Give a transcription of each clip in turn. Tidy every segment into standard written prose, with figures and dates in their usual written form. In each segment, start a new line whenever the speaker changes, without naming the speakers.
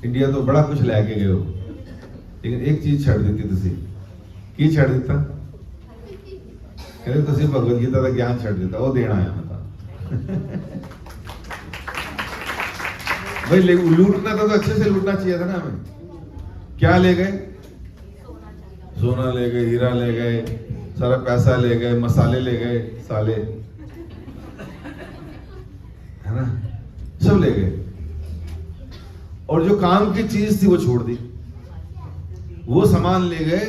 India तो बड़ा कुछ लैके गए हो, लेकिन एक चीज छड़ देती तुसी की छड़ देता कहते तुसी भगवत गीता का ज्ञान छड़ देता वो देना आया बता भाई लूटना था तो अच्छे से लूटना चाहिए था ना हमें। क्या ले गए? सोना ले गए, हीरा ले गए, सारा पैसा ले गए, मसाले ले गए साले, है ना, सब ले गए। और जो काम की चीज थी वो छोड़ दी। वो सामान ले गए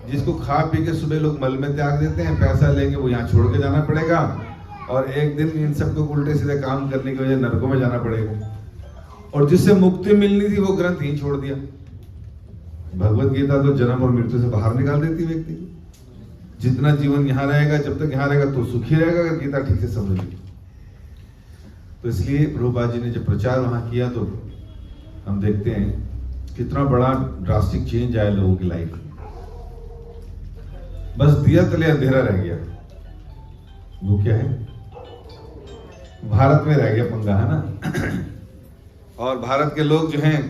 जिसको खा पी के सुबह लोग मल में त्याग देते हैं, पैसा लेंगे वो यहाँ छोड़ के जाना पड़ेगा, और एक दिन इन सबको उल्टे सीधे काम करने की वजह नरकों में जाना पड़ेगा। और जिससे मुक्ति मिलनी थी वो ग्रंथ ही छोड़ दिया। भगवत गीता तो जन्म और मृत्यु से बाहर निकाल देती व्यक्ति को। जितना जीवन यहाँ रहेगा, जब तक यहाँ रहेगा तो सुखी रहेगा अगर गीता ठीक से समझ ली। तो इसलिए प्रभुपाद जी ने जब प्रचार वहां किया तो हम देखते हैं कितना बड़ा ड्रास्टिक चेंज आया लोगों की लाइफ में। बस दिया तले अंधेरा रह गया। वो क्या है? भारत में रह गया पंगा, है ना। और भारत के लोग जो हैं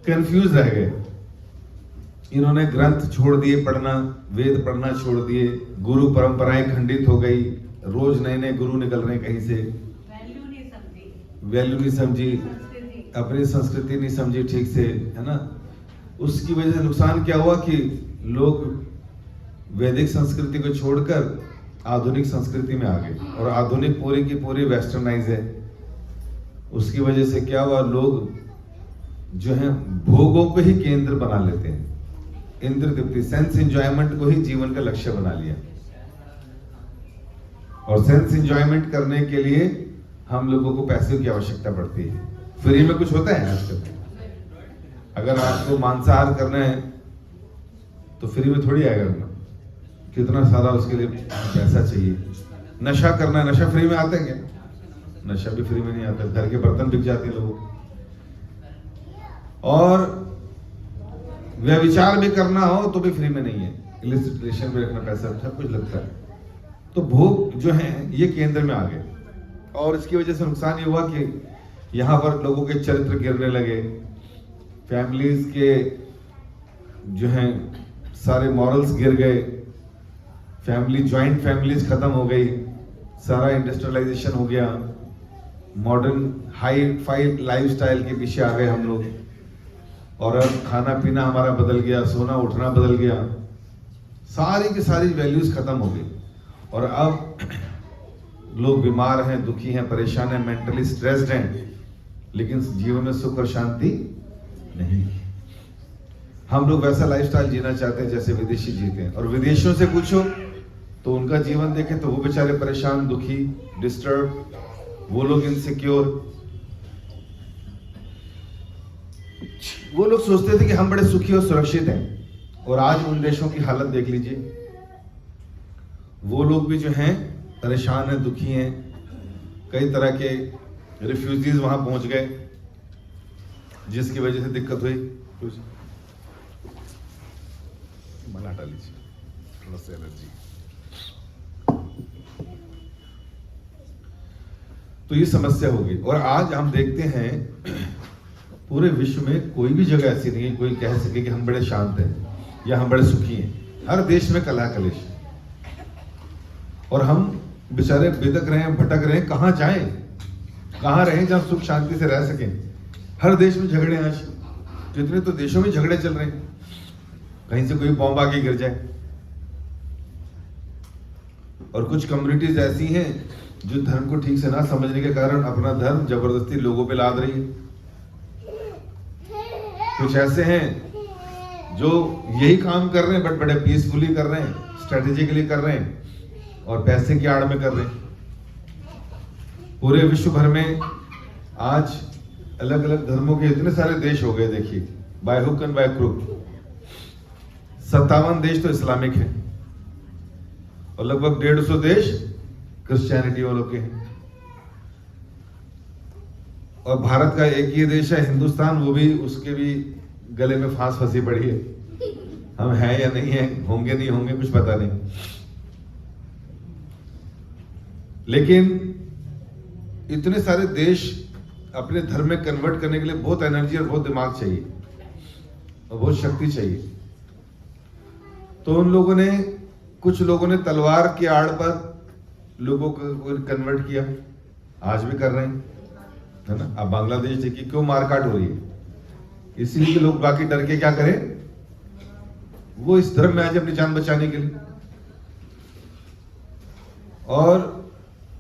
कंफ्यूज रह गए। इन्होंने ग्रंथ छोड़ दिए पढ़ना, वेद पढ़ना छोड़ दिए, गुरु परंपराएं खंडित हो गई, रोज नए नए गुरु निकल रहे हैं कहीं से, वैल्यू नहीं समझी, अपनी संस्कृति नहीं समझी ठीक से, है ना। उसकी वजह से नुकसान क्या हुआ कि लोग वैदिक संस्कृति को छोड़कर आधुनिक संस्कृति में आ गए, और आधुनिक पूरी की पूरी वेस्टर्नाइज है। उसकी वजह से क्या हुआ, लोग जो है भोगों को ही केंद्र बना लेते हैं, इंद्र तृप्ति, सेंस एंजॉयमेंट को ही जीवन का लक्ष्य बना लिया। और सेंस एंजॉयमेंट करने के लिए हम लोगों को पैसे की आवश्यकता पड़ती है। फ्री में कुछ होता है आजकल? अगर आपको मांसाहार करना है तो फ्री में थोड़ी आएगा ना, कितना सारा उसके लिए पैसा चाहिए। नशा करना है, नशा फ्री में आता है क्या? नशा भी फ्री में नहीं आता, घर के बर्तन बिक जाते हैं लोगों को। और व्यभिचार भी करना हो तो भी फ्री में नहीं है, इलिसिट रिलेशन में रखना, पैसा सब कुछ लगता है। तो भोग जो है ये केंद्र में आ गए, और इसकी वजह से नुकसान ये हुआ कि यहाँ पर लोगों के चरित्र गिरने लगे, फैमिलीज के जो हैं सारे मॉरल्स गिर गए, फैमिली जॉइंट फैमिलीज खत्म हो गई, सारा इंडस्ट्रियलाइजेशन हो गया, मॉडर्न हाई फाई लाइफस्टाइल के पीछे आ गए हम लोग, और अब खाना पीना हमारा बदल गया, सोना उठना बदल गया, सारी की सारी वैल्यूज खत्म हो गई। और अब लोग बीमार हैं, दुखी हैं, परेशान हैं, मेंटली स्ट्रेस्ड हैं, लेकिन जीवन में सुख और शांति नहीं। हम लोग वैसा लाइफस्टाइल जीना चाहते हैं जैसे विदेशी जीते हैं, और विदेशियों से पूछो तो उनका जीवन देखें तो वो बेचारे परेशान, दुखी, डिस्टर्ब, वो लोग इनसिक्योर। वो लोग सोचते थे कि हम बड़े सुखी और सुरक्षित हैं, और आज उन देशों की हालत देख लीजिए। वो लोग भी जो हैं परेशान हैं, दुखी हैं, कई तरह के रिफ्यूजीज वहां पहुंच गए, जिसकी वजह से दिक्कत हुई। कुछ मन हटा लीजिए, थोड़ा सा एलर्जी। तो ये समस्या होगी। और आज हम देखते हैं पूरे विश्व में कोई भी जगह ऐसी नहीं है कोई कह सके कि हम बड़े शांत हैं या हम बड़े सुखी हैं। हर देश में कलह कलेश, और हम बेचारे बिदक रहे हैं, भटक रहे हैं, कहाँ जाएं, कहाँ रहें जहां सुख शांति से रह सकें। हर देश में झगड़े हैं, आज जितने तो देशों में झगड़े चल रहे हैं, कहीं से कोई बॉम्ब आके गिर जाए। और कुछ कम्युनिटीज ऐसी हैं जो धर्म को ठीक से ना समझने के कारण अपना धर्म जबरदस्ती लोगों पे लाद रही है। कुछ ऐसे हैं जो यही काम कर रहे हैं बट बड़े पीसफुली कर रहे हैं, स्ट्रेटेजिकली कर रहे हैं, और पैसे की आड़ में कर रहे हैं। पूरे विश्व भर में आज अलग अलग धर्मों के इतने सारे देश हो गए, देखिए, by hook and by crook. 57 देश तो इस्लामिक है, और लगभग 150 देश क्रिश्चियनिटी वालों के हैं। और भारत का एक ही देश है हिंदुस्तान, वो भी उसके भी गले में फांस फंसी पड़ी है। हम हैं या नहीं है, होंगे नहीं होंगे कुछ पता नहीं। लेकिन इतने सारे देश अपने धर्म में कन्वर्ट करने के लिए बहुत एनर्जी और बहुत दिमाग चाहिए और बहुत शक्ति चाहिए। तो उन लोगों ने, कुछ लोगों ने तलवार की आड़ पर लोगों को कन्वर्ट किया, आज भी कर रहे हैं, है ना। अब बांग्लादेश देखिए क्यों मारकाट हो रही है, इसीलिए लोग बाकी डर के क्या करें, वो इस धर्म में आ जाए अपनी जान बचाने के लिए। और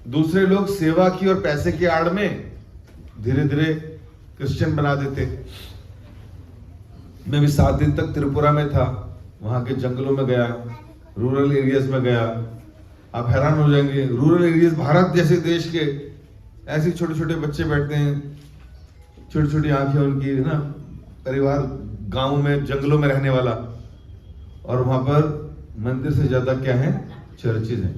दूसरे लोग सेवा की और पैसे की आड़ में धीरे धीरे क्रिश्चियन बना देते। मैं भी 7 दिन तक त्रिपुरा में था, वहां के जंगलों में गया, रूरल एरियाज में गया। आप हैरान हो जाएंगे, रूरल एरियाज भारत जैसे देश के, ऐसे छोटे छोटे बच्चे बैठते हैं, छोटी छोटी आंखें उनकी, है ना, परिवार गांव में जंगलों में रहने वाला, और वहां पर मंदिर से ज्यादा क्या है, चर्चेज हैं,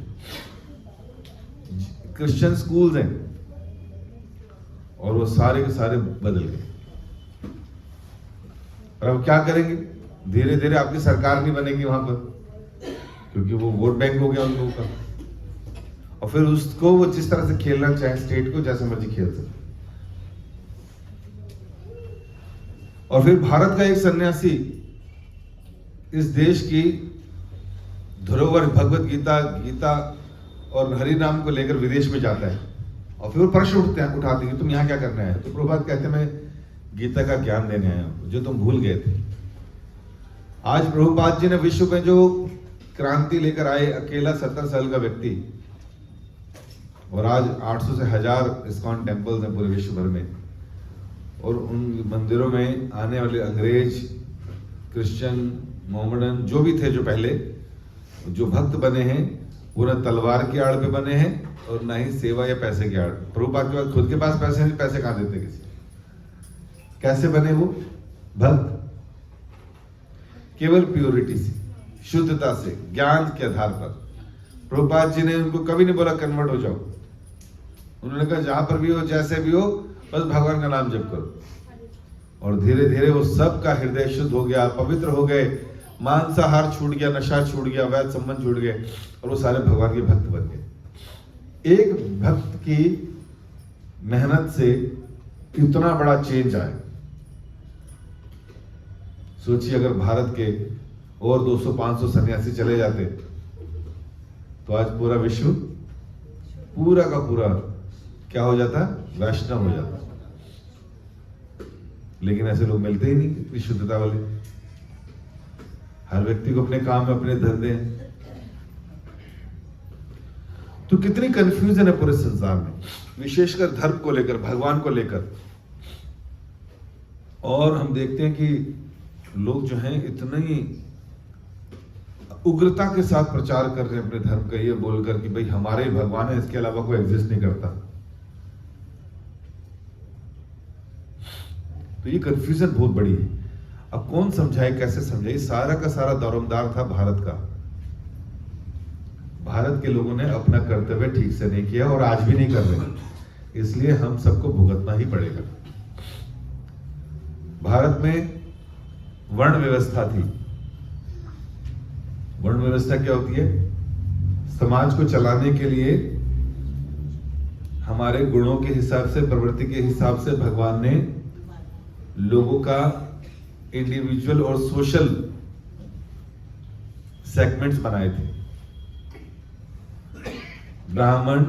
क्रिश्चियन स्कूल्स हैं, और वो सारे के सारे बदल गए। और अब क्या करेंगे, धीरे धीरे आपकी सरकार नहीं बनेगी वहां पर, क्योंकि वो वोट बैंक हो गया उन लोगों का। और फिर उसको वो जिस तरह से खेलना चाहे, स्टेट को जैसे मर्जी खेल सकते। और फिर भारत का एक सन्यासी इस देश की धरोहर भगवत गीता, गीता और हरि नाम को लेकर विदेश में जाता है, और फिर वो प्रश्न उठाते हैं, तुम यहाँ क्या करने आए? तो प्रभुपाद कहते हैं, मैं गीता का ज्ञान देने आया हूं, जो तुम भूल गए थे। आज प्रभुपाद जी ने विश्व में जो क्रांति लेकर आए, अकेला 70 साल का व्यक्ति, और आज 800 से 1000 इस्कॉन टेम्पल्स हैं पूरे विश्व भर में, और उन मंदिरों में आने वाले अंग्रेज, क्रिश्चियन, मोहम्मडन जो भी थे, जो पहले जो भक्त बने हैं, वो न तलवार की आड़ पे बने हैं और ना ही सेवा या पैसे की आड़। प्रभुपाद के पास खुद के पास पैसे नहीं, पैसे कहां देते किसी? कैसे बने वो भक्त? केवल प्योरिटी से, शुद्धता से, ज्ञान के आधार पर। प्रभुपाद जी ने उनको कभी नहीं बोला कन्वर्ट हो जाओ, उन्होंने कहा जहां पर भी हो, जैसे भी हो, बस भगवान का नाम जप करो। और धीरे धीरे वो सब का हृदय शुद्ध हो गया, पवित्र हो गए, मांसाहार छूट गया, नशा छूट गया, वैध संबंध छूट गए, और वो सारे भगवान के भक्त बन गए। एक भक्त की मेहनत से इतना बड़ा चेंज आए। सोचिए अगर भारत के और 200-500 सन्यासी चले जाते तो आज पूरा विश्व पूरा का पूरा क्या हो जाता, वैष्णव हो जाता। लेकिन ऐसे लोग मिलते ही नहीं इतनी शुद्धता वाले। हर व्यक्ति को अपने काम में अपने धंधे हैं। तो कितनी कंफ्यूजन है पूरे संसार में, विशेषकर धर्म को लेकर, भगवान को लेकर। और हम देखते हैं कि लोग जो हैं इतनी उग्रता के साथ प्रचार कर रहे हैं अपने धर्म का, ये बोलकर कि भाई हमारे भगवान है, इसके अलावा कोई एग्जिस्ट नहीं करता। तो ये कंफ्यूजन बहुत बड़ी है। अब कौन समझाए, कैसे समझाए? सारा का सारा दारोमदार था भारत का। भारत के लोगों ने अपना कर्तव्य ठीक से नहीं किया और आज भी नहीं कर रहे, इसलिए हम सबको भुगतना ही पड़ेगा। भारत में वर्ण व्यवस्था थी। वर्ण व्यवस्था क्या होती है? समाज को चलाने के लिए हमारे गुणों के हिसाब से, प्रवृत्ति के हिसाब से भगवान ने लोगों का इंडिविजुअल और सोशल सेगमेंट्स बनाए थे। ब्राह्मण,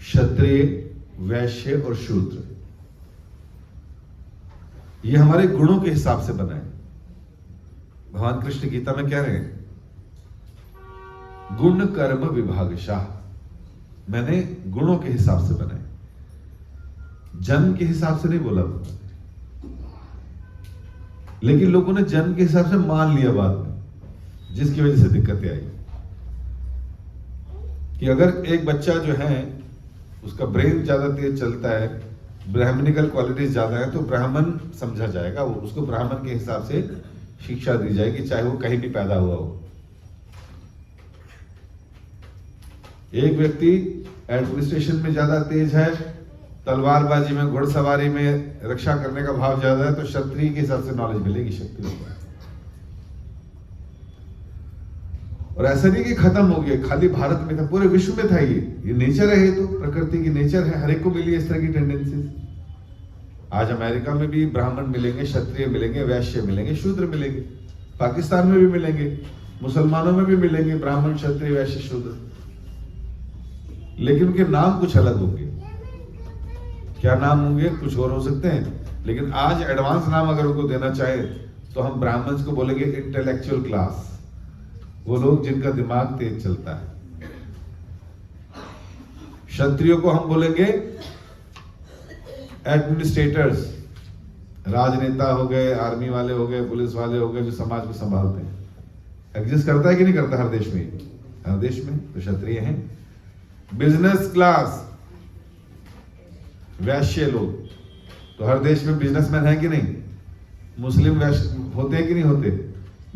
क्षत्रिय, वैश्य और शूद्र, ये हमारे गुणों के हिसाब से बनाए। भगवान कृष्ण गीता में कह रहे हैं, गुण कर्म विभागशाह, मैंने गुणों के हिसाब से बनाए, जन्म के हिसाब से नहीं बोला। लेकिन लोगों ने जन्म के हिसाब से मान लिया बाद में, जिसकी वजह से दिक्कतें आई। कि अगर एक बच्चा जो है उसका ब्रेन ज्यादा तेज चलता है, ब्राह्मणिकल क्वालिटीज ज्यादा है, तो ब्राह्मण समझा जाएगा, वो उसको ब्राह्मण के हिसाब से शिक्षा दी जाएगी, चाहे वो कहीं भी पैदा हुआ हो। एक व्यक्ति एडमिनिस्ट्रेशन में ज्यादा तेज है, तलवारबाजी में, घुड़सवारी में, रक्षा करने का भाव ज्यादा है, तो क्षत्रिय के हिसाब से नॉलेज मिलेगी, शक्ति होगी। और ऐसा नहीं कि खत्म हो गया, खाली भारत में था, पूरे विश्व में था। ये नेचर है, ये तो प्रकृति की नेचर है, हर एक को मिली इस तरह की टेंडेंसीज। आज अमेरिका में भी ब्राह्मण मिलेंगे, क्षत्रिय मिलेंगे, वैश्य मिलेंगे, शूद्र मिलेंगे, पाकिस्तान में भी मिलेंगे, मुसलमानों में भी मिलेंगे ब्राह्मण, क्षत्रिय, वैश्य, शूद्र, लेकिन उनके नाम कुछ अलग होंगे। क्या नाम होंगे? कुछ और हो सकते हैं, लेकिन आज एडवांस नाम अगर उनको देना चाहे तो हम ब्राह्मण्स को बोलेंगे इंटेलेक्चुअल क्लास, वो लोग जिनका दिमाग तेज चलता है। क्षत्रियों को हम बोलेंगे एडमिनिस्ट्रेटर्स, राजनेता हो गए, आर्मी वाले हो गए, पुलिस वाले हो गए, जो समाज को संभालते हैं। एग्जिस्ट करता है कि नहीं करता हर देश में? हर देश में तो क्षत्रिय हैं। बिजनेस क्लास, वैश्य लोग, तो हर देश में बिजनेसमैन है कि नहीं? मुस्लिम वैश्य होते हैं कि नहीं होते?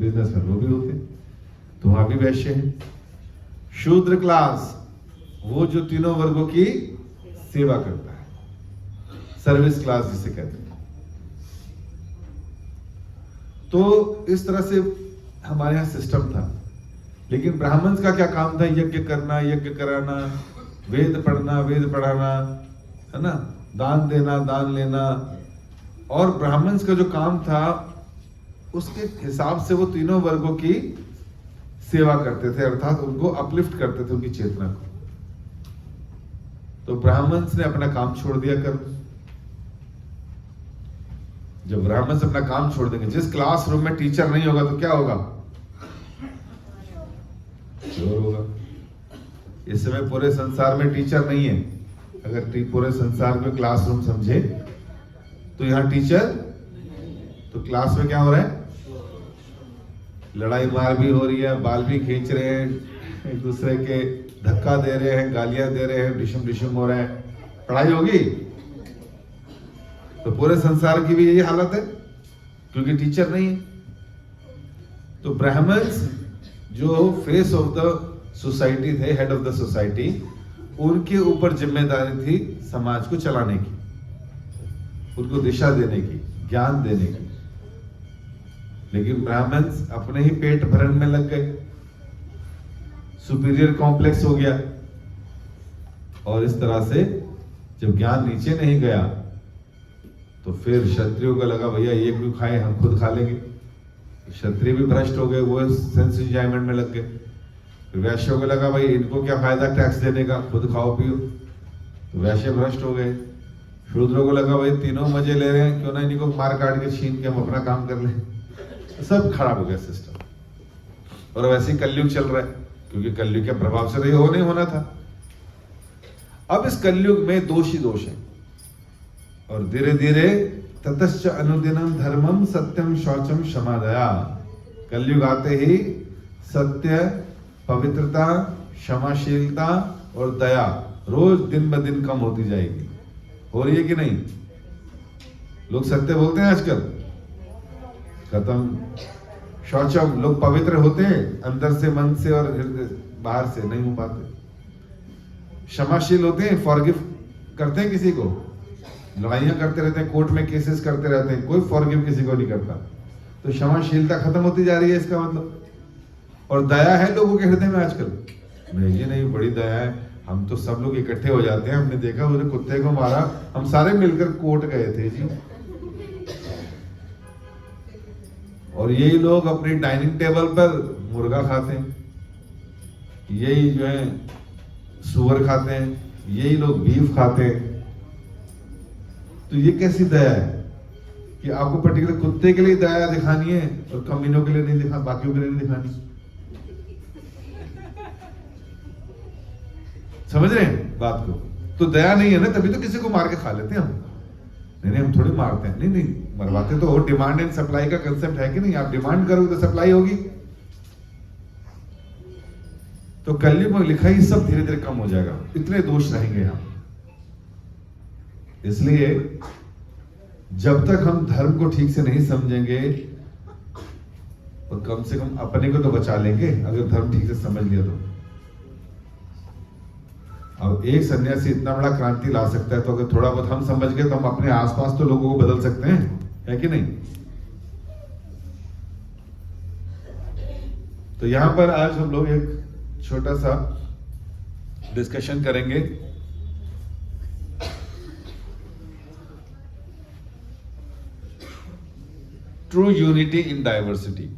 बिजनेसमैन वो भी होते, तो वहां भी वैश्य है। शूद्र क्लास, वो जो तीनों वर्गों की सेवा करता है, सर्विस क्लास जिसे कहते हैं। तो इस तरह से हमारे यहां सिस्टम था। लेकिन ब्राह्मण्स का क्या काम था? यज्ञ करना, यज्ञ कराना, वेद पढ़ना, वेद पढ़ाना, है ना, दान देना, दान लेना। और ब्राह्मण्स का जो काम था उसके हिसाब से वो तीनों वर्गों की सेवा करते थे, अर्थात उनको अपलिफ्ट करते थे, उनकी चेतना को। तो ब्राह्मण्स ने अपना काम छोड़ दिया कर। जब ब्राह्मण्स अपना काम छोड़ देंगे, जिस क्लासरूम में टीचर नहीं होगा तो क्या होगा? चोर होगा। इस समय पूरे संसार में टीचर नहीं है। अगर पूरे संसार में क्लासरूम समझे तो यहां टीचर, तो क्लास में क्या हो रहा है? लड़ाई मार भी हो रही है, बाल भी खींच रहे हैं, एक दूसरे के धक्का दे रहे हैं, गालियां दे रहे हैं, डिशम डिशम हो रहा है। पढ़ाई होगी? तो पूरे संसार की भी यही हालत है, क्योंकि टीचर नहीं है। तो ब्राह्मण्स जो फेस ऑफ द सोसाइटी थे, हेड ऑफ द सोसाइटी, उनके ऊपर जिम्मेदारी थी समाज को चलाने की, उनको दिशा देने की, ज्ञान देने की। लेकिन ब्राह्मण्स अपने ही पेट भरण में लग गए, सुपीरियर कॉम्प्लेक्स हो गया, और इस तरह से जब ज्ञान नीचे नहीं गया तो फिर क्षत्रियों को लगा भैया ये क्यों खाए, हम खुद खा लेंगे। क्षत्रिय भी भ्रष्ट हो गए, वो सेंस एंजॉयमेंट में लग गए। वैश्यों को लगा भाई इनको क्या फायदा टैक्स देने का, खुद खाओ पियो, तो वैश्य भ्रष्ट हो गए। शूद्रों को लगा भाई तीनों मजे ले रहे हैं, क्यों ना इनको मार काट के छीन के हम अपना काम कर लें। सब खराब हो गया सिस्टम। और वैसे ही कलयुग चल रहा है, क्योंकि कलयुग के प्रभाव से तो ये नहीं होना था। अब इस कलयुग में दोष ही दोष है, और धीरे धीरे ततश्च अनुदिनम धर्मम सत्यम शौचम क्षमा दया। कलयुग आते ही सत्य, पवित्रता, क्षमाशीलता और दया रोज दिन ब दिन कम होती जाएगी। हो रही है कि नहीं? लोग सत्य बोलते हैं आजकल, खत्म। शौचम, लोग पवित्र होते हैं अंदर से, मन से और हृदय, बाहर से नहीं हो पाते। क्षमाशील होते हैं, फॉरगिव करते हैं किसी को, लड़ाइयां करते रहते हैं, कोर्ट में केसेस करते रहते हैं, कोई फॉरगिव किसी को नहीं करता। तो क्षमाशीलता खत्म होती जा रही है, इसका मतलब। और दया है लोगों के हृदय में आजकल, नहीं ये नहीं, बड़ी दया है। हम तो सब लोग इकट्ठे हो जाते हैं, हमने देखा उसने कुत्ते को मारा, हम सारे मिलकर कोर्ट गए थे जी। और यही लोग अपनी डाइनिंग टेबल पर मुर्गा खाते हैं, यही जो है सुअर खाते हैं, यही लोग बीफ खाते हैं। तो ये कैसी दया है कि आपको पर्टिकुलर कुत्ते के लिए दया दिखानी है और कमीनों के लिए नहीं दिखा, बाकियों के लिए नहीं दिखानी। समझ रहे हैं बात को? तो दया नहीं है ना, तभी तो किसी को मार के खा लेते हैं हम। नहीं हम थोड़ी मारते हैं, नहीं मरवाते तो। और डिमांड एंड सप्लाई का कंसेप्ट है कि नहीं? आप डिमांड करोगे तो सप्लाई होगी। तो कलयुग में लिखा ही सब धीरे धीरे कम हो जाएगा, इतने दोष रहेंगे यहां। इसलिए जब तक हम धर्म को ठीक से नहीं समझेंगे, और कम से कम अपने को तो बचा लेंगे अगर धर्म ठीक से समझ लिया तो। अब एक सन्यासी इतना बड़ा क्रांति ला सकता है, तो अगर थोड़ा बहुत हम समझ गए तो हम अपने आसपास तो लोगों को बदल सकते हैं, है कि नहीं? तो यहां पर आज हम लोग एक छोटा सा डिस्कशन करेंगे ट्रू यूनिटी इन डाइवर्सिटी।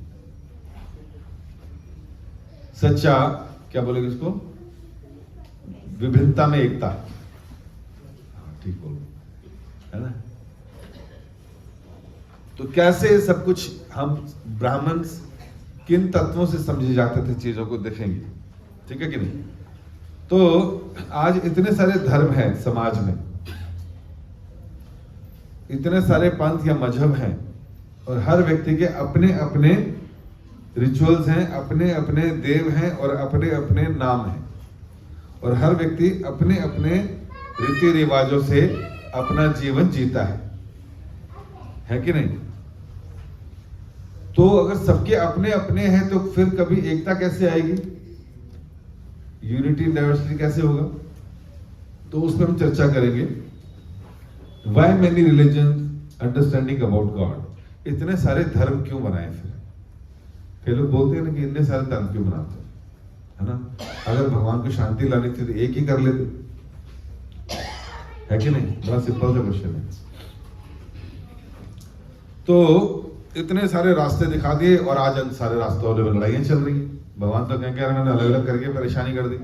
सच्चा, क्या बोलेंगे इसको, विभिन्नता में एकता। ठीक बोलो, है ना। तो कैसे सब कुछ हम ब्राह्मण किन तत्वों से समझे जाते थे चीजों को देखेंगे, ठीक है कि नहीं। तो आज इतने सारे धर्म हैं समाज में, इतने सारे पंथ या मजहब हैं, और हर व्यक्ति के अपने अपने रिचुअल्स हैं, अपने अपने देव हैं और अपने अपने नाम हैं, और हर व्यक्ति अपने अपने रीति रिवाजों से अपना जीवन जीता है कि नहीं। तो अगर सबके अपने अपने हैं तो फिर कभी एकता कैसे आएगी, यूनिटी इन डाइवर्सिटी कैसे होगा। तो उस पर हम चर्चा करेंगे। Why many religion understanding about God, इतने सारे धर्म क्यों बनाए। फिर कई लोग बोलते हैं ना कि इतने सारे धर्म क्यों बनाते है ना। अगर भगवान को शांति लानी थी तो एक ही कर लेते, है कि नहीं। बड़ा सिंपल सा क्वेश्चन है। तो इतने सारे रास्ते दिखा दिए और आज सारे रास्तों में लड़ाइयां चल रही हैं। भगवान तो कह रहे हैं अलग अलग करके परेशानी कर दी।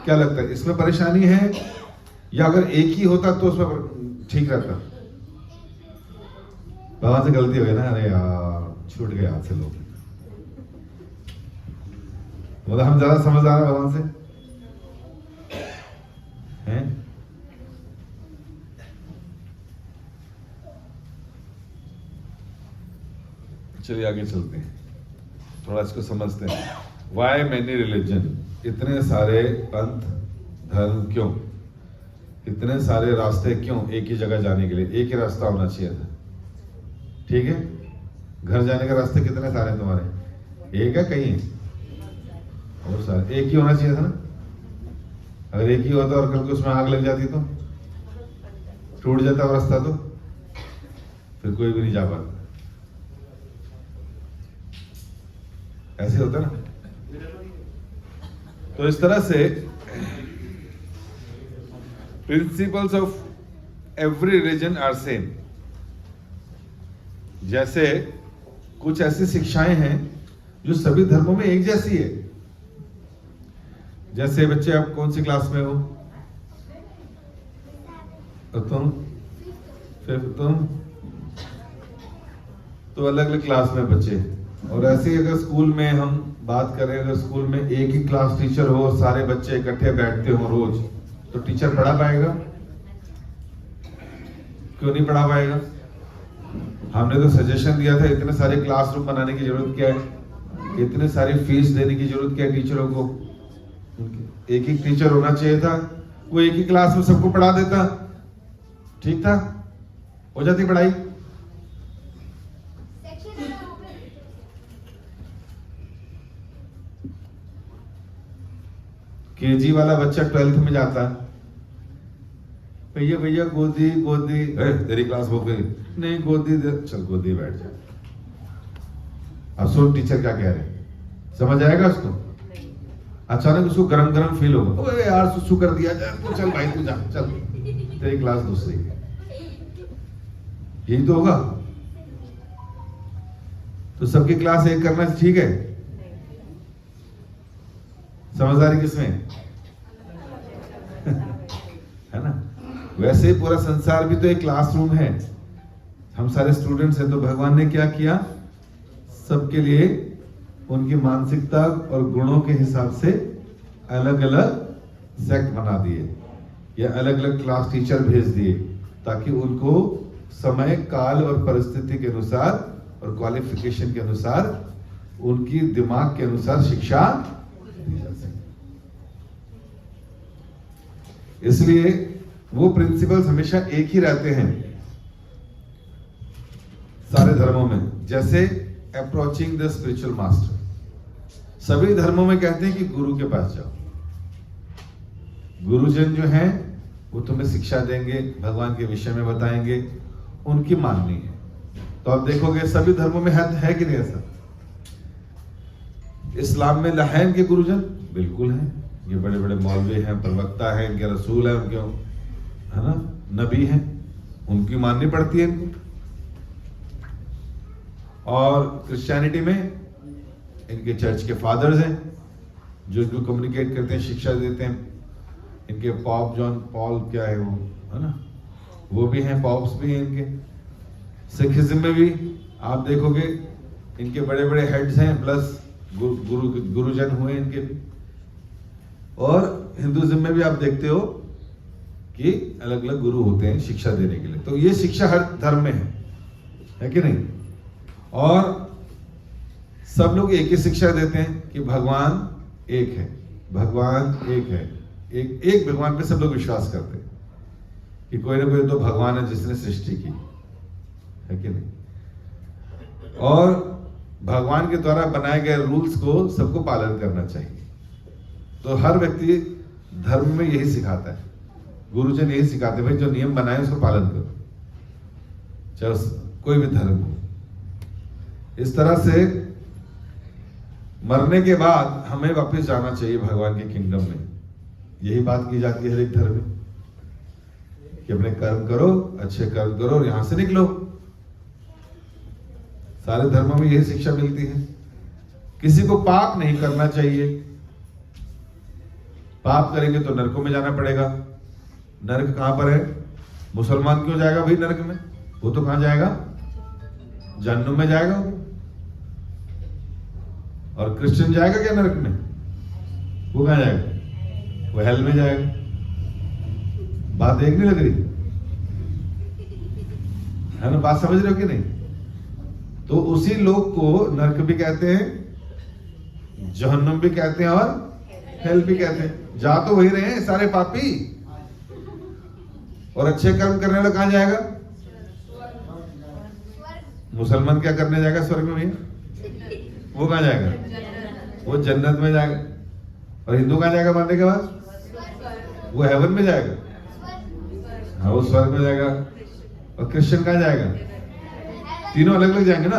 क्या लगता है इसमें परेशानी है, या अगर एक ही होता तो उसमें ठीक रहता। भगवान से गलती हो गई ना, अरे यार छूट गए हाथ से लोग। मतलब हम ज्यादा समझदार हैं भगवान से हैं। चलिए आगे चलते हैं, थोड़ा इसको समझते हैं। वाई मेनी रिलीजन, इतने सारे पंथ धर्म क्यों, इतने सारे रास्ते क्यों एक ही जगह जाने के लिए। एक ही रास्ता होना चाहिए था, ठीक है। घर जाने के रास्ते कितने सारे हैं तुम्हारे, एक है कहीं है और सारे एक ही होना चाहिए था ना। अगर एक ही होता और कल को उसमें आग लग जाती तो टूट जाता वो रास्ता, तो फिर कोई भी नहीं जा पाता। ऐसे होता ना। तो इस तरह से principles of every religion are same. जैसे कुछ ऐसी शिक्षाएं हैं जो सभी धर्मों में एक जैसी है। जैसे बच्चे, आप कौन सी क्लास में हो, तुम फिफ्थ, तुम तो अलग अलग क्लास में बच्चे। और ऐसे ही अगर स्कूल में हम बात करें, अगर स्कूल में एक ही क्लास टीचर हो और सारे बच्चे इकट्ठे बैठते हो रोज, तो टीचर पढ़ा पाएगा, क्यों नहीं पढ़ा पाएगा। हमने तो सजेशन दिया था इतने सारे क्लासरूम बनाने की जरूरत क्या है, इतने सारी फीस देने की जरूरत क्या है टीचरों को। एक ही टीचर होना चाहिए था, वो एक ही क्लास में सबको पढ़ा देता, ठीक था, हो जाती पढ़ाई। केजी वाला बच्चा 12th में जाता है, भैया भैया गोदी गोदी, तेरी क्लास हो गई, नहीं गोदी दे, चल गोदी बैठ जा। अब सुन टीचर क्या कह रहे हैं, समझ आएगा उसको। अचानक उसको गरम गरम फील होगा, ओए यार सुसु कर दिया जाए, तो चल भाई तू जा, चल तेरी क्लास दूसरी है। यही तो होगा। तो सबकी क्लास एक करना ठीक है, समझदारी किसमें है ना। वैसे ही पूरा संसार भी तो एक क्लासरूम है, हम सारे स्टूडेंट्स हैं। तो भगवान ने क्या किया, सबके लिए उनकी मानसिकता और गुणों के हिसाब से अलग अलग सेक्ट बना दिए, या अलग अलग क्लास टीचर भेज दिए, ताकि उनको समय काल और परिस्थिति के अनुसार और क्वालिफिकेशन के अनुसार, उनकी दिमाग के अनुसार शिक्षा दी जा सके। इसलिए वो प्रिंसिपल्स हमेशा एक ही रहते हैं सारे धर्मों में। जैसे अप्रोचिंग द स्पिरिचुअल मास्टर, सभी धर्मों में कहते हैं कि गुरु के पास जाओ। गुरुजन जो हैं वो तुम्हें शिक्षा देंगे, भगवान के विषय में बताएंगे, उनकी माननी है। तो आप देखोगे सभी धर्मों में है कि नहीं ऐसा। इस्लाम में हैं के गुरुजन, बिल्कुल हैं, ये बड़े बड़े मौलवी हैं, प्रवक्ता हैं, इनके रसूल हैं, उनके है ना नबी हैं, उनकी माननी पड़ती है इनको। और क्रिश्चियनिटी में इनके चर्च के फादर्स हैं जो इनको कम्युनिकेट करते हैं, शिक्षा देते हैं। इनके पॉप जॉन पॉल क्या है वो, है ना, वो भी हैं, पॉप्स भी हैं इनके। सिखिज्म में भी आप देखोगे इनके बड़े बड़े हेड्स हैं, प्लस गुरुजन हुए इनके भी। और हिंदुइज्म में भी आप देखते हो कि अलग अलग गुरु होते हैं शिक्षा देने के लिए। तो ये शिक्षा हर धर्म में है कि नहीं? और सब लोग एक ही शिक्षा देते हैं कि भगवान एक है, भगवान एक है, एक भगवान पे सब लोग विश्वास करते हैं कि कोई ना कोई तो भगवान है जिसने सृष्टि की, है कि नहीं? और भगवान के द्वारा बनाए गए रूल्स को सबको पालन करना चाहिए। तो हर व्यक्ति धर्म में यही सिखाता है, गुरुजन यही सिखाते हैं, भाई जो नियम बनाए उसको पालन करो, चाहे कोई भी धर्म हो। इस तरह से मरने के बाद हमें वापस जाना चाहिए भगवान के किंगडम में। यही बात की जाती है हर एक धर्म में कि अपने कर्म करो, अच्छे कर्म करो और यहां से निकलो। सारे धर्मों में यही शिक्षा मिलती है। किसी को पाप नहीं करना चाहिए। पाप करेंगे तो नरकों में जाना पड़ेगा। नरक कहां पर है? मुसलमान क्यों जाएगा भाई नरक में? वो तो कहां जाएगा? जहन्नुम में जाएगा वो। और क्रिश्चियन जाएगा क्या नरक में? वो कहां जाएगा? वो हेल में जाएगा। बात एक नहीं लग रही है ना? बात समझ रहे हो कि नहीं? तो उसी लोग को नरक भी कहते हैं, जहन्नुम भी कहते हैं और हेल भी कहते हैं। जा तो वही रहे हैं सारे पापी। और अच्छे कर्म करने वाला कहां जाएगा? मुसलमान क्या करने जाएगा स्वर्ग में भैया? वो कहां जाएगा? वो जन्नत में जाएगा। और हिंदू कहां जाएगा मरने के बाद? वो हेवन में जाएगा। हाँ, वो स्वर्ग में जाएगा। और क्रिश्चियन कहां जाएगा? तीनों अलग अलग जाएंगे ना?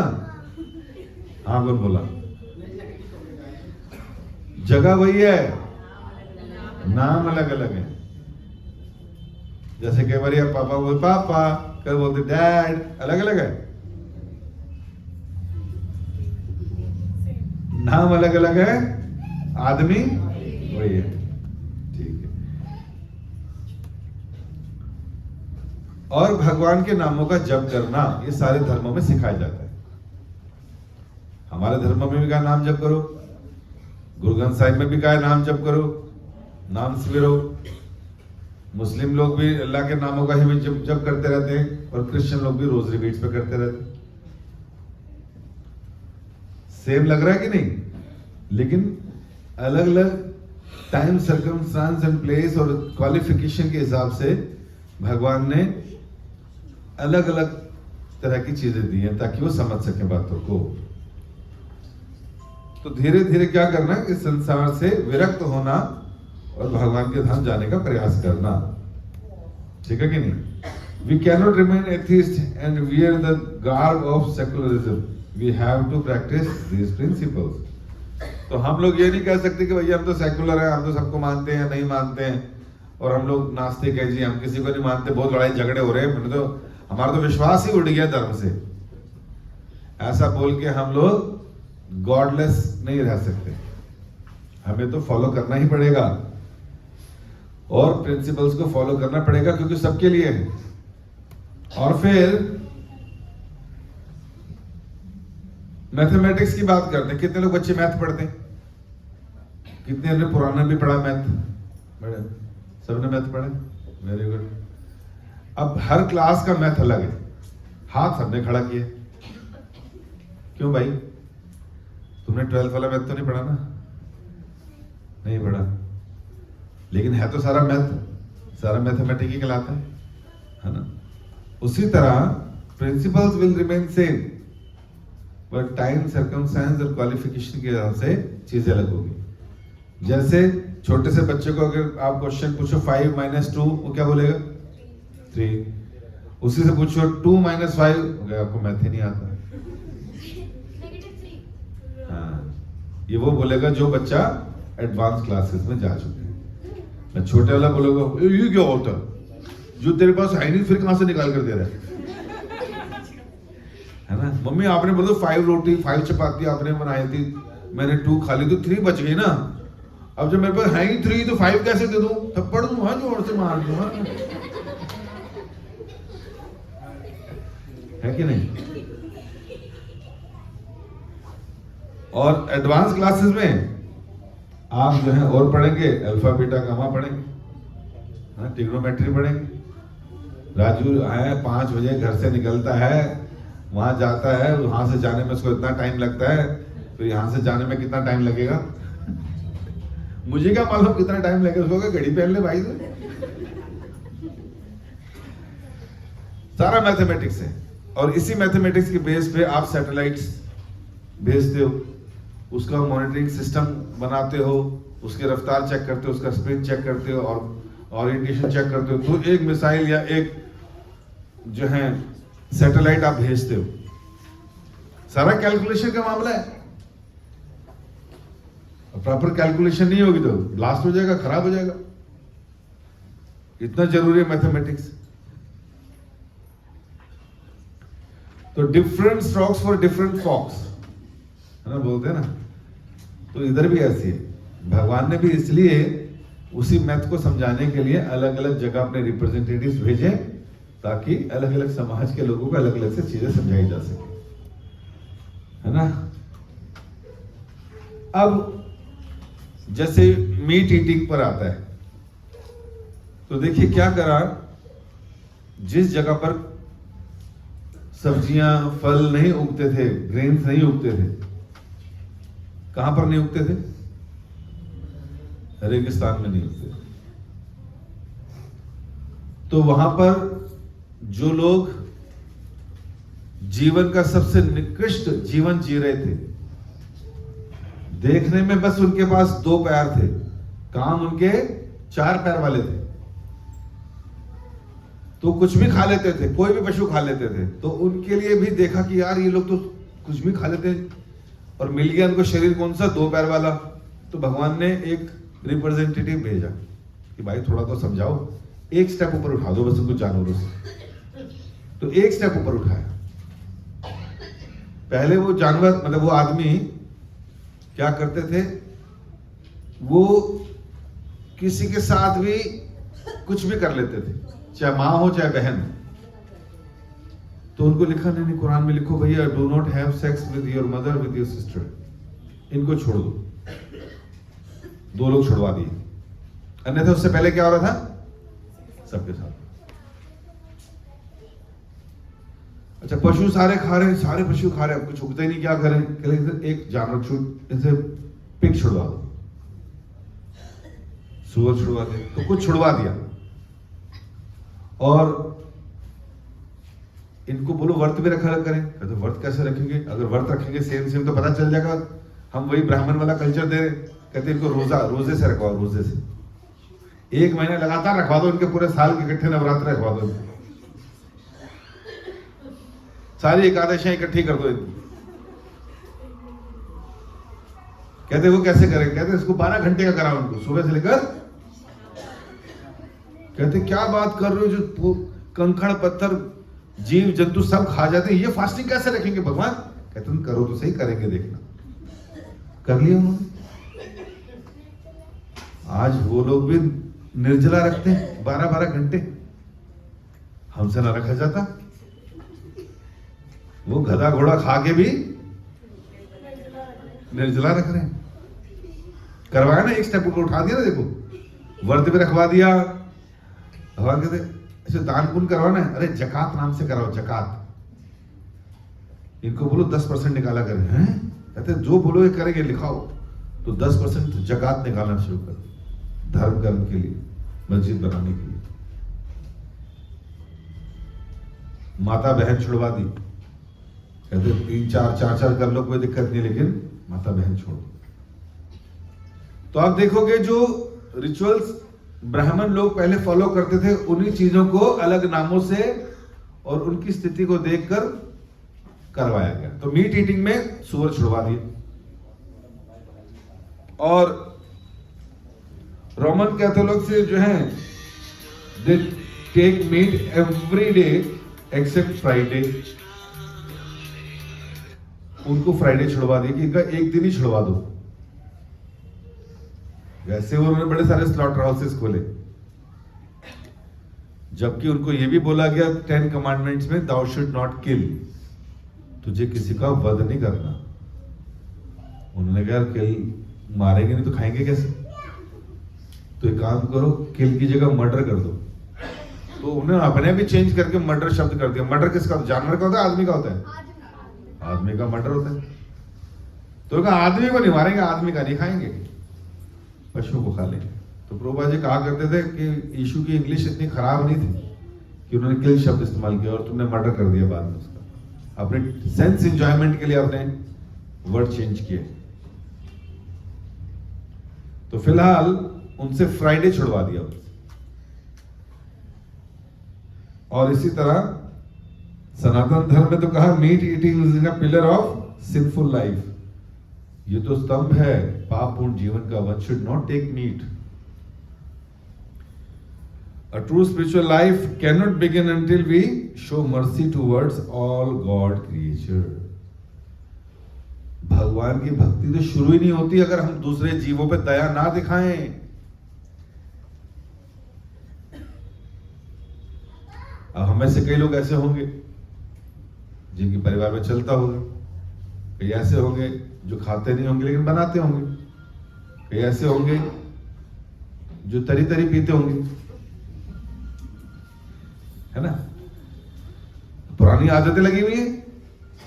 हाँ, कौन बोला? जगह वही है, नाम अलग अलग है। जैसे कई बार पापा बोलते पापा, कल बोलते डैड, अलग अलग है, नाम अलग अलग है, आदमी वही है। ठीक है। और भगवान के नामों का जप करना ये सारे धर्मों में सिखाया जाता है। हमारे धर्म में भी कहा नाम जप करो, गुरु ग्रंथ साहिब में भी कहा नाम जप करो, नाम स्मरो। मुस्लिम लोग भी अल्लाह के नामों का ही जप करते रहते हैं और क्रिश्चियन लोग भी रोजरी बीट्स पे करते रहते हैं। सेम लग रहा है कि नहीं? लेकिन अलग अलग टाइम, सर्कमस्टांस एंड प्लेस और क्वालिफिकेशन के हिसाब से भगवान ने अलग अलग तरह की चीजें दी हैं ताकि वो समझ सके बातों को। तो धीरे धीरे क्या करना, इस संसार से विरक्त होना और भगवान के धाम जाने का प्रयास करना। ठीक है कि नहीं? We cannot remain atheist and wear the garb of secularism. We have to practise these principles. तो हम लोग ये नहीं कह सकते कि भैया हम तो सेकुलर हैं, हम तो सबको मानते हैं, नहीं मानते हैं, और हम लोग नास्तिक है जी, हम किसी को नहीं मानते, बहुत लड़ाई झगड़े हो रहे हैं, मैंने तो हमारा तो विश्वास ही उड़ गया धर्म से। ऐसा बोल के हम लोग गॉडलेस नहीं रह सकते। हमें तो फॉलो करना ही पड़ेगा और प्रिंसिपल्स को फॉलो करना पड़ेगा क्योंकि सबके लिए है। और फिर मैथमेटिक्स की बात करते हैं। कितने लोग बच्चे मैथ पढ़ते हैं? कितने ने पुराना भी पढ़ा मैथ? सबने मैथ पढ़ा? Very good. अब हर क्लास का मैथ अलग है। हाथ सबने खड़ा किया। क्यों भाई? तुमने 12th वाला मैथ तो नहीं पढ़ा ना? नहीं पढ़ा, लेकिन है तो सारा मैथ, सारा मैथमेटिक्स ही कहलाता है ना? उसी तरह principles will remain same, but time, circumstance और क्वालिफिकेशन के हिसाब से चीजें अलग होगी। जैसे छोटे से बच्चे को अगर आप क्वेश्चन पूछो 5 - 2, वो क्या बोलेगा? 3। उसी से पूछो 2 - 5, आपको मैथ ही नहीं आता। हाँ, ये वो बोलेगा जो बच्चा एडवांस क्लासेस में जा चुके हैं। मैं छोटे वाला बोलेगा ये क्या होता है जो तेरे पास है नहीं, फिर कहां से निकाल कर दे रहा है? है ना। मम्मी आपने बोला 5 रोटी 5 चपाती आपने बनाई थी, मैंने 2 खा ली तो 3 बच गई ना। अब जब मेरे पास है ही 3 तो 5 कैसे दे दूं? थप्पड़ दूं, हाँ जोर से मार दूं, है कि नहीं। और एडवांस क्लासेस में आप जो है और पढ़ेंगे, अल्फा बीटा गामा पढ़ेंगे, हाँ, ट्रिग्नोमेट्री पढ़ेंगे। राजू है 5 बजे घर से निकलता है, वहां जाता है, वहां से जाने में उसको इतना टाइम लगता है, फिर यहां से जाने में कितना टाइम लगेगा मुझे क्या मालूम कितना टाइम लगेगा उसको, घड़ी पहन ले भाई से। सारा मैथमेटिक्स है, और इसी मैथमेटिक्स के बेस पे आप सैटेलाइट्स भेजते हो, उसका मॉनिटरिंग सिस्टम बनाते हो, उसकी रफ्तार चेक करते हो, उसका स्पीड चेक करते हो, और ओरिएंटेशन चेक करते हो। तो एक मिसाइल या एक जो है सैटेलाइट आप भेजते हो, सारा कैलकुलेशन का मामला है। प्रॉपर कैलकुलेशन नहीं होगी तो ब्लास्ट हो जाएगा, खराब हो जाएगा। इतना जरूरी है मैथमेटिक्स। तो different strokes for different folks, है ना, बोलते हैं ना। तो इधर भी ऐसी है, भगवान ने भी इसलिए उसी मैथ को समझाने के लिए अलग अलग जगह अपने रिप्रेजेंटेटिव्स भेजे, ताकि अलग अलग समाज के लोगों को अलग अलग से चीजें समझाई जा सके, है ना। अब जैसे मीट ईटिंग पर आता है, तो देखिए क्या करा, जिस जगह पर सब्जियां फल नहीं उगते थे, ग्रेन्स नहीं उगते थे, कहां पर नहीं उगते थे? रेगिस्तान में नहीं उगते। तो वहां पर जो लोग जीवन का सबसे निकृष्ट जीवन जी रहे थे, देखने में बस उनके पास 2 पैर थे, काम उनके 4 पैर वाले थे, तो कुछ भी खा लेते थे, कोई भी पशु खा लेते थे। तो उनके लिए भी देखा कि यार ये लोग तो कुछ भी खा लेते हैं, और मिल गया उनको शरीर कौन सा? 2 पैर वाला। तो भगवान ने एक रिप्रेजेंटेटिव भेजा कि भाई थोड़ा तो समझाओ, एक स्टेप ऊपर उठा दो बस उनको जानवरों से। तो एक स्टेप ऊपर उठाया। पहले वो जानवर, मतलब वो आदमी क्या करते थे, वो किसी के साथ भी कुछ भी कर लेते थे, चाहे माँ हो चाहे बहन। तो उनको लिखा नहीं, कुरान में लिखो भैया, do not have sex with your mother with your sister, इनको छोड़ दो। 2 लोग छुड़वा दिए, अन्यथा उससे पहले क्या हो रहा था? सबके साथ। अच्छा, पशु सारे खा रहे हैं, सारे पशु खा रहे हैं, कुछ उगता ही नहीं, क्या करें? एक जानवर जैसे पिग छुड़वा दो, सुअर छुड़वा दे, तो कुछ छुड़वा दिया। और इनको बोलो व्रत भी रखा करें, कहते व्रत कैसे रखेंगे? अगर व्रत रखेंगे सेम तो पता चल जाएगा हम वही ब्राह्मण वाला कल्चर दे रहे। कहते इनको रोजे से रखवाओ, रोजे से 1 महीना लगातार रखवा दो, इनके पूरे साल के इकट्ठे नवरात्र रखवा दो, सारी एकादशियां इकट्ठी कर दो इनको। कहते वो कैसे करें? कहते इसको 12 घंटे का कराओ उनको, सुबह से लेकर। कहते क्या बात कर रहे हो, जो कंकड़ पत्थर जीव जंतु सब खा जाते हैं, ये फास्टिंग कैसे रखेंगे भगवान? कहते तुम करो तो सही, करेंगे देखना। कर लिया उन्होंने। आज वो लोग भी निर्जला रखते हैं 12-12 घंटे, हमसे ना रखा जाता। वो गधा घोड़ा खा के भी निर्जला रख रहे हैं। करवाया ना, एक स्टेप ऊपर उठा दिया ना, देखो व्रत भी रखवा दिया। भगवान कहते ऐसे दान पुण्य करवाना है, अरे जकात नाम से कराओ, जकात। इनको बोलो 10% निकाला करें, हैं? कहते जो बोलो ये करेंगे, लिखाओ। तो 10% जकात निकालना शुरू कर, धर्म कर्म के लिए, मस्जिद बनाने के लिए। माता बहन छुड़वा दी, कहते 3-4 कर लो, कोई दिक्कत नहीं, लेकिन माता बहन छोड़ो। तो आप देखोगे जो रिचुअल्स ब्राह्मण लोग पहले फॉलो करते थे, उन्हीं चीजों को अलग नामों से और उनकी स्थिति को देखकर करवाया गया। तो मीट ईटिंग में सुअर छुड़वा दिए। और रोमन कैथोलिक से जो है, they take meat every day except Friday. उनको फ्राइडे छुड़वा दिया कि इनका एक दिन ही छुड़वा दो। वैसे उन्होंने बड़े सारे स्लॉटर हाउसेस खोले, जबकि उनको यह भी बोला गया 10 कमांडमेंट्स में, दाउ शुड नॉट किल, तुझे किसी का वध नहीं करना। उन्होंने कहा किल मारेंगे नहीं तो खाएंगे कैसे, तो एक काम करो किल की जगह मर्डर कर दो। तो उन्होंने अपने भी चेंज करके मर्डर शब्द कर दिया। मर्डर किसका, जानवर का होता है, आदमी का होता है? आदमी का मर्डर होता है। तो कहा आदमी को नहीं मारेंगे, आदमी का नहीं खाएंगे, पशु को खा लेंगे। तो प्रभुपाद जी कहा करते थे कि यीशु की इंग्लिश इतनी खराब नहीं थी कि उन्होंने किल शब्द इस्तेमाल किया और तुमने मर्डर कर दिया बाद में उसका। अपने सेंस एंजॉयमेंट के लिए आपने वर्ड चेंज किए। तो फिलहाल उनसे फ्राइडे छुड़वा दिया। और इसी तरह सनातन धर्म में तो कहा meat eating is a pillar of sinful life, ये तो स्तंभ है पापपूर्ण जीवन का। One should not take meat. A true spiritual life cannot begin until we show mercy towards all God creature. भगवान की भक्ति तो शुरू ही नहीं होती अगर हम दूसरे जीवों पे दया ना दिखाएं। अब हमें से कई लोग ऐसे होंगे जिनके परिवार में चलता होगा, कई ऐसे होंगे जो खाते नहीं होंगे लेकिन बनाते होंगे, कई ऐसे होंगे जो तरी तरी पीते होंगे, है ना। पुरानी आदतें लगी हुई है,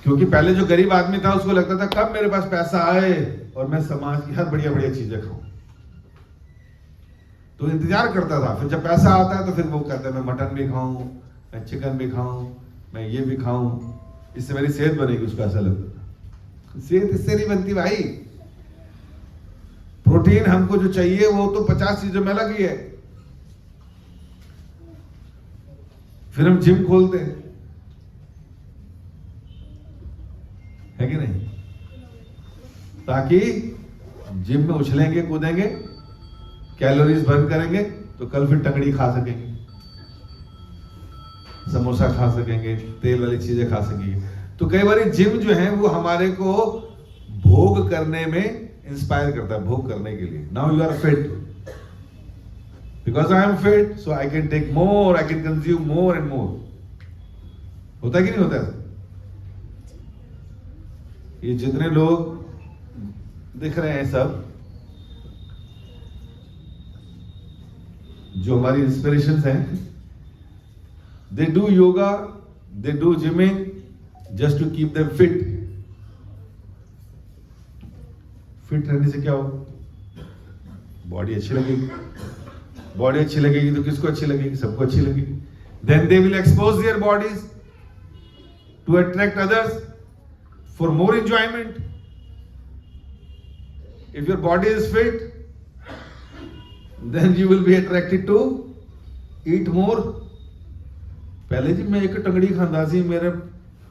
क्योंकि पहले जो गरीब आदमी था उसको लगता था कब मेरे पास पैसा आए और मैं समाज की हर बढ़िया बढ़िया चीजें खाऊं, तो इंतजार करता था। फिर जब पैसा आता है तो फिर वो कहता है मैं मटन भी खाऊं, मैं चिकन भी खाऊं, मैं ये भी खाऊं, इससे मेरी सेहत बनेगी। उसको ऐसा लगता था। सेहत इससे नहीं बनती भाई। प्रोटीन हमको जो चाहिए वो तो 50 चीजों में लगी है। फिर हम जिम खोलते हैं, है कि नहीं, ताकि जिम में उछलेंगे कूदेंगे, कैलोरीज बर्न करेंगे, तो कल फिर टंगड़ी खा सकेंगे, समोसा खा सकेंगे, तेल वाली चीजें खा सकेंगे। तो कई बार जिम जो है वो हमारे को भोग करने में इंस्पायर करता है, भोग करने के लिए। Now you are fit, because I am fit, so I can take more, I can consume more and more. होता है कि नहीं होता है? ये जितने लोग दिख रहे हैं सब, जो हमारी इंस्पिरेशंस हैं, they do yoga, they do gymming just to keep them fit. Fit रहने से क्या हो? बॉडी अच्छी लगेगी। बॉडी अच्छी लगेगी तो किसको अच्छी लगेगी? सबको अच्छी लगेगी। Then they will expose their bodies to attract others for more enjoyment. If your body is fit, then you will be attracted to eat more. पहले जी मैं एक टंगड़ी खांदा सी, मेरे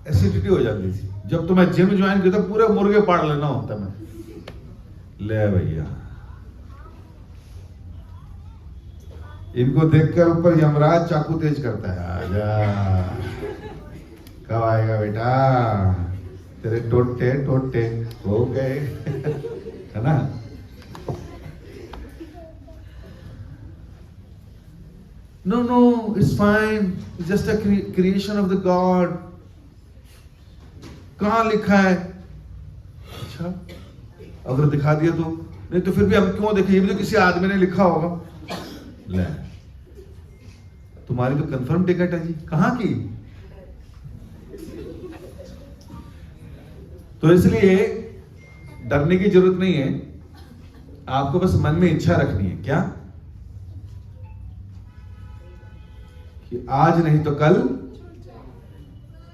एसिडिटी हो जाती थी। जब तो मैं जिम ज्वाइन किया था पूरे मुर्गे पाड़ लेना होता मैं। ले भैया, इनको देखकर ऊपर यमराज चाकू तेज करता है, आजा कब आएगा बेटा, तेरे टोटे टोटे हो गए, है ना। No, no, it's fine, it's just a creation of the God. कहाँ लिखा है? अच्छा, अगर दिखा दिया तो, नहीं तो फिर भी हम क्यों देखें, ये भी तो किसी आदमी ने लिखा होगा। ले, तुम्हारी तो कंफर्म टिकट है जी, कहां की? तो इसलिए डरने की जरूरत नहीं है, आपको बस मन में इच्छा रखनी है। क्या? कि आज नहीं तो कल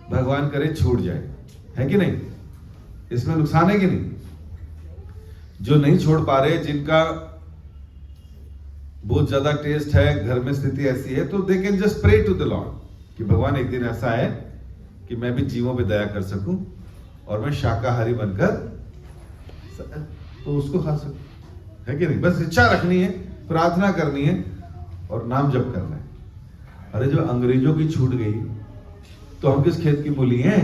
भगवान करे छूट जाए, है कि नहीं? इसमें नुकसान है कि नहीं? जो नहीं छोड़ पा रहे, जिनका बहुत ज्यादा टेस्ट है, घर में स्थिति ऐसी है, तो they can just pray to the Lord कि भगवान एक दिन ऐसा है कि मैं भी जीवों पे दया कर सकूं और मैं शाकाहारी बनकर तो उसको खा सकूं, है कि नहीं? बस इच्छा रखनी है, प्रार्थना करनी है और नाम जप करना है। अरे जो अंग्रेजों की छूट गई तो हम किस खेत की मूली हैं?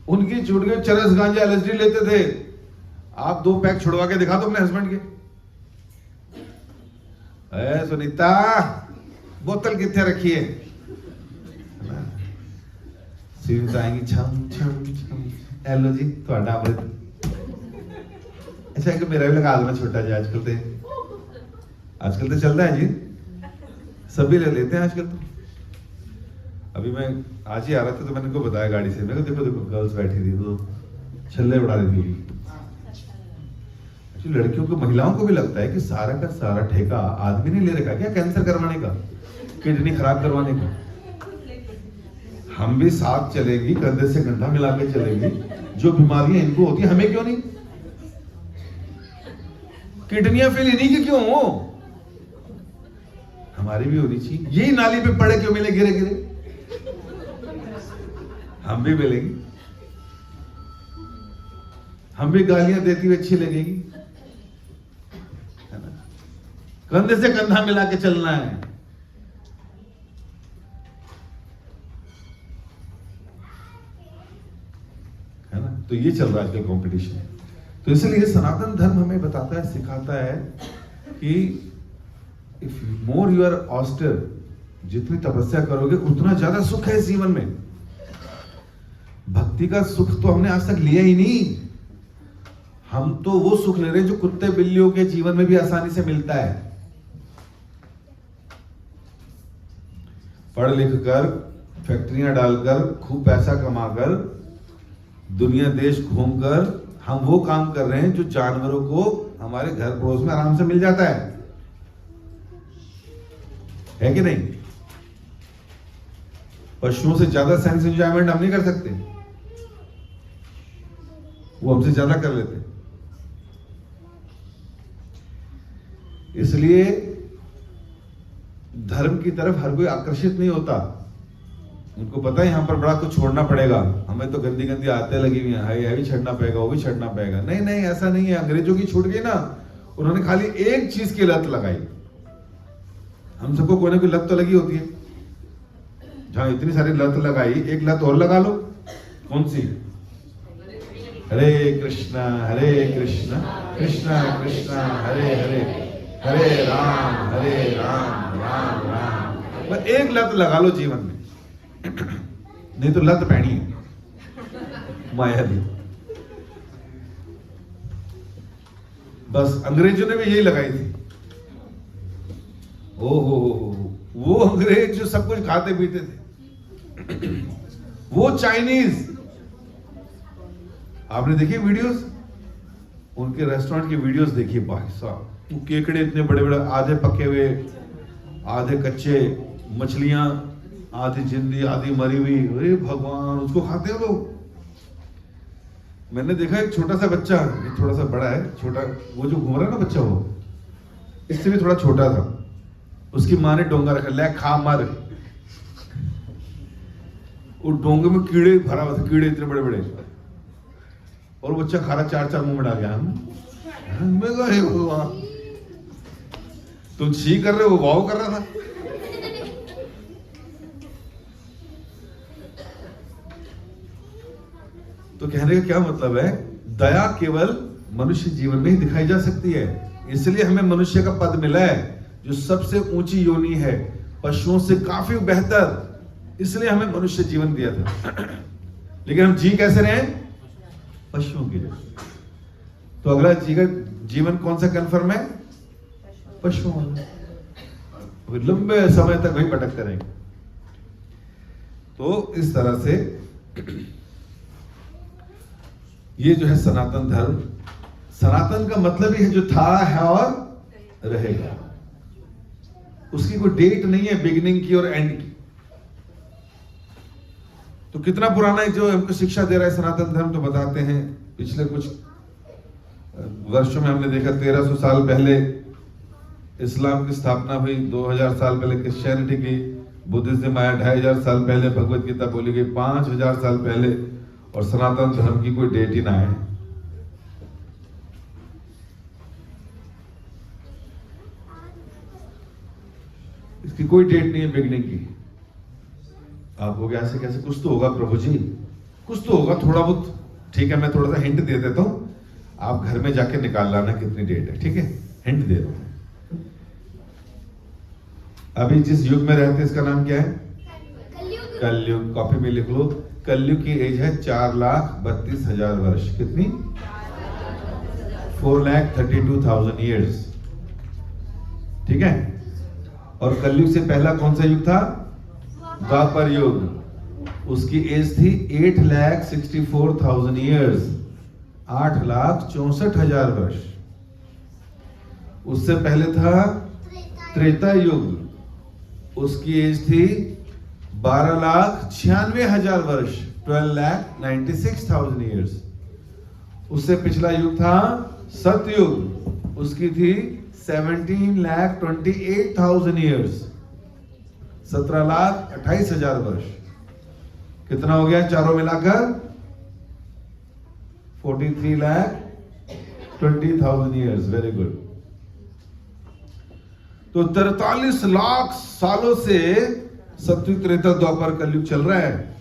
उनकी छूट गई, चरस गांजा एलएसडी लेते थे। आप 2 पैक छुड़वा के दिखा दो अपने हस्बैंड के। सुनीता बोतल कितने रखी है? सुनीता आएंगी, छम छम छम, हेलो जी थोड़ा अमृत। अच्छा कि मेरा भी लगा दो ना छोटा जी, आजकल तो चल रहा है जी, सभी ले लेते हैं आजकल तो। अभी मैं आज ही आ रहा था तो मैंने इनको बताया गाड़ी से, मैं देखो देखो गर्ल्स बैठी थी तो छल्ले उड़ा रही थी। एक्चुअली लड़कियों को, महिलाओं को भी लगता है कि सारा का सारा ठेका आदमी ने ले रखा क्या, कैंसर करवाने का, किडनी खराब करवाने का। हम भी साथ चलेंगी, कंधे से कंधा मिला के चलेंगी। जो बीमारियां इनको होती है हमें क्यों नहीं? किडनियां फेल इन्हीं की क्यों हो? हमारी भी होनी चाहिए। यही नाली पे पड़े क्यों मिले गिरे गिरे? हम भी मिलेंगे, हम भी गालियां देती हुई अच्छी लगेगी, है ना? कंधे से कंधा मिला के चलना है ना? तो ये चल रहा है आजकल कंपटीशन। तो इसलिए सनातन धर्म हमें बताता है, सिखाता है कि if more you are austere, जितनी तपस्या करोगे उतना ज्यादा सुख है इस जीवन में। भक्ति का सुख तो हमने आज तक लिया ही नहीं। हम तो वो सुख ले रहे हैं जो कुत्ते बिल्लियों के जीवन में भी आसानी से मिलता है। पढ़ लिख कर, फैक्ट्रियां डालकर, खूब पैसा कमाकर, दुनिया देश घूमकर हम वो काम कर रहे हैं जो जानवरों को हमारे घर पड़ोस में आराम से मिल जाता है कि नहीं? पशुओं से ज्यादा सेंस एंजॉयमेंट हम नहीं कर सकते, वो हमसे ज्यादा कर लेते। इसलिए धर्म की तरफ हर कोई आकर्षित नहीं होता। उनको पता है यहां पर बड़ा कुछ छोड़ना पड़ेगा, हमें तो गंदी गंदी आदतें लगी हुई हैं, ये भी छड़ना पड़ेगा, वो भी छड़ना पड़ेगा। नहीं नहीं, ऐसा नहीं है। अंग्रेजों की छूट गई ना, उन्होंने खाली एक चीज की लत लगाई। हम सबको कोई ना कोई लत तो लगी होती है। जहां इतनी सारी लत लगाई, एक लत और लगा लो। कौन सी? हरे कृष्णा कृष्णा कृष्णा हरे हरे, हरे राम राम राम। बस एक लत लगा लो जीवन में, नहीं तो लत पैनी है माया दी। बस अंग्रेजों ने भी यही लगाई थी। ओहो, वो अंग्रेज जो सब कुछ खाते पीते थे, वो चाइनीज, आपने देखी वीडियोस? उनके रेस्टोरेंट की वीडियोस देखिए भाई साहब, वो केकड़े इतने बड़े बड़े, आधे पके हुए आधे कच्चे, मछलियां आधी जिंदी आधी मरी हुई। अरे भगवान, उसको खाते हैं लोग। मैंने देखा एक छोटा सा बच्चा, थोड़ा सा बड़ा है, छोटा, वो जो घूम रहा है ना बच्चा, वो इससे भी थोड़ा छोटा था। उसकी माँ ने डोंगा रखा, ले खा मर। वो डोंगे में कीड़े भरा हुआ था, कीड़े इतने बड़े बड़े, और बच्चा खा रहा, 4 मुंह में डाल गया। भगवान, तुम छी कर रहे हो, वाव कर रहा था। तो कहने का क्या मतलब है? दया केवल मनुष्य जीवन में ही दिखाई जा सकती है। इसलिए हमें मनुष्य का पद मिला है, जो सबसे ऊंची योनि है, पशुओं से काफी बेहतर। इसलिए हमें मनुष्य जीवन दिया था। लेकिन हम जी कैसे रहे? पशुओं के लिए। तो अगला जीवन कौन सा कन्फर्म है? पशुओं वाला। लंबे समय तक वही भटकते रहेंगे। तो इस तरह से ये जो है सनातन धर्म, सनातन का मतलब ही है जो था, है और रहेगा। उसकी कोई डेट नहीं है बिगिनिंग की और एंड की। तो कितना पुराना है जो हमको शिक्षा दे रहा है सनातन धर्म? तो बताते हैं, पिछले कुछ वर्षों में हमने देखा 1300 साल पहले इस्लाम की स्थापना हुई, 2000 साल पहले क्रिश्चियनिटी की, बुद्धिज्म आया 2500 साल पहले, भगवत गीता बोली गई 5000 साल पहले, और सनातन धर्म की कोई डेट ही ना है। इसकी कोई डेट नहीं है बिगनिंग की। आप हो गया ऐसे कैसे? कुछ तो होगा प्रभु जी, कुछ तो होगा थोड़ा बहुत, ठीक है मैं थोड़ा सा हिंट दे देता हूं, आप घर में जाके निकाल लाना कितनी डेट है, ठीक है, हिंट दे रहा हूं। अभी जिस युग में रहते हैं इसका नाम क्या है? कलयुग। कॉपी में लिख लो, कलयुग की एज है 4,32,000 वर्ष। कितनी? 4,32,000 ईयर्स, ठीक है। और कलयुग से पहला कौन सा युग था? द्वापर युग। उसकी एज थी 8,64,000 ईयर्स, 8,64,000 वर्ष। उससे पहले था त्रेता युग, उसकी एज थी 12,96,000 वर्ष, 12,96,000 ईयर्स। उससे पिछला युग था सतयुग, उसकी थी 17,28,000 ईयर्स, 17,28,000 वर्ष। कितना हो गया चारों मिलाकर? 43,20,000 ईयर्स। Very good. तो 43 लाख सालों से सतयुग, त्रेता, द्वापर, कलयुग चल रहा है।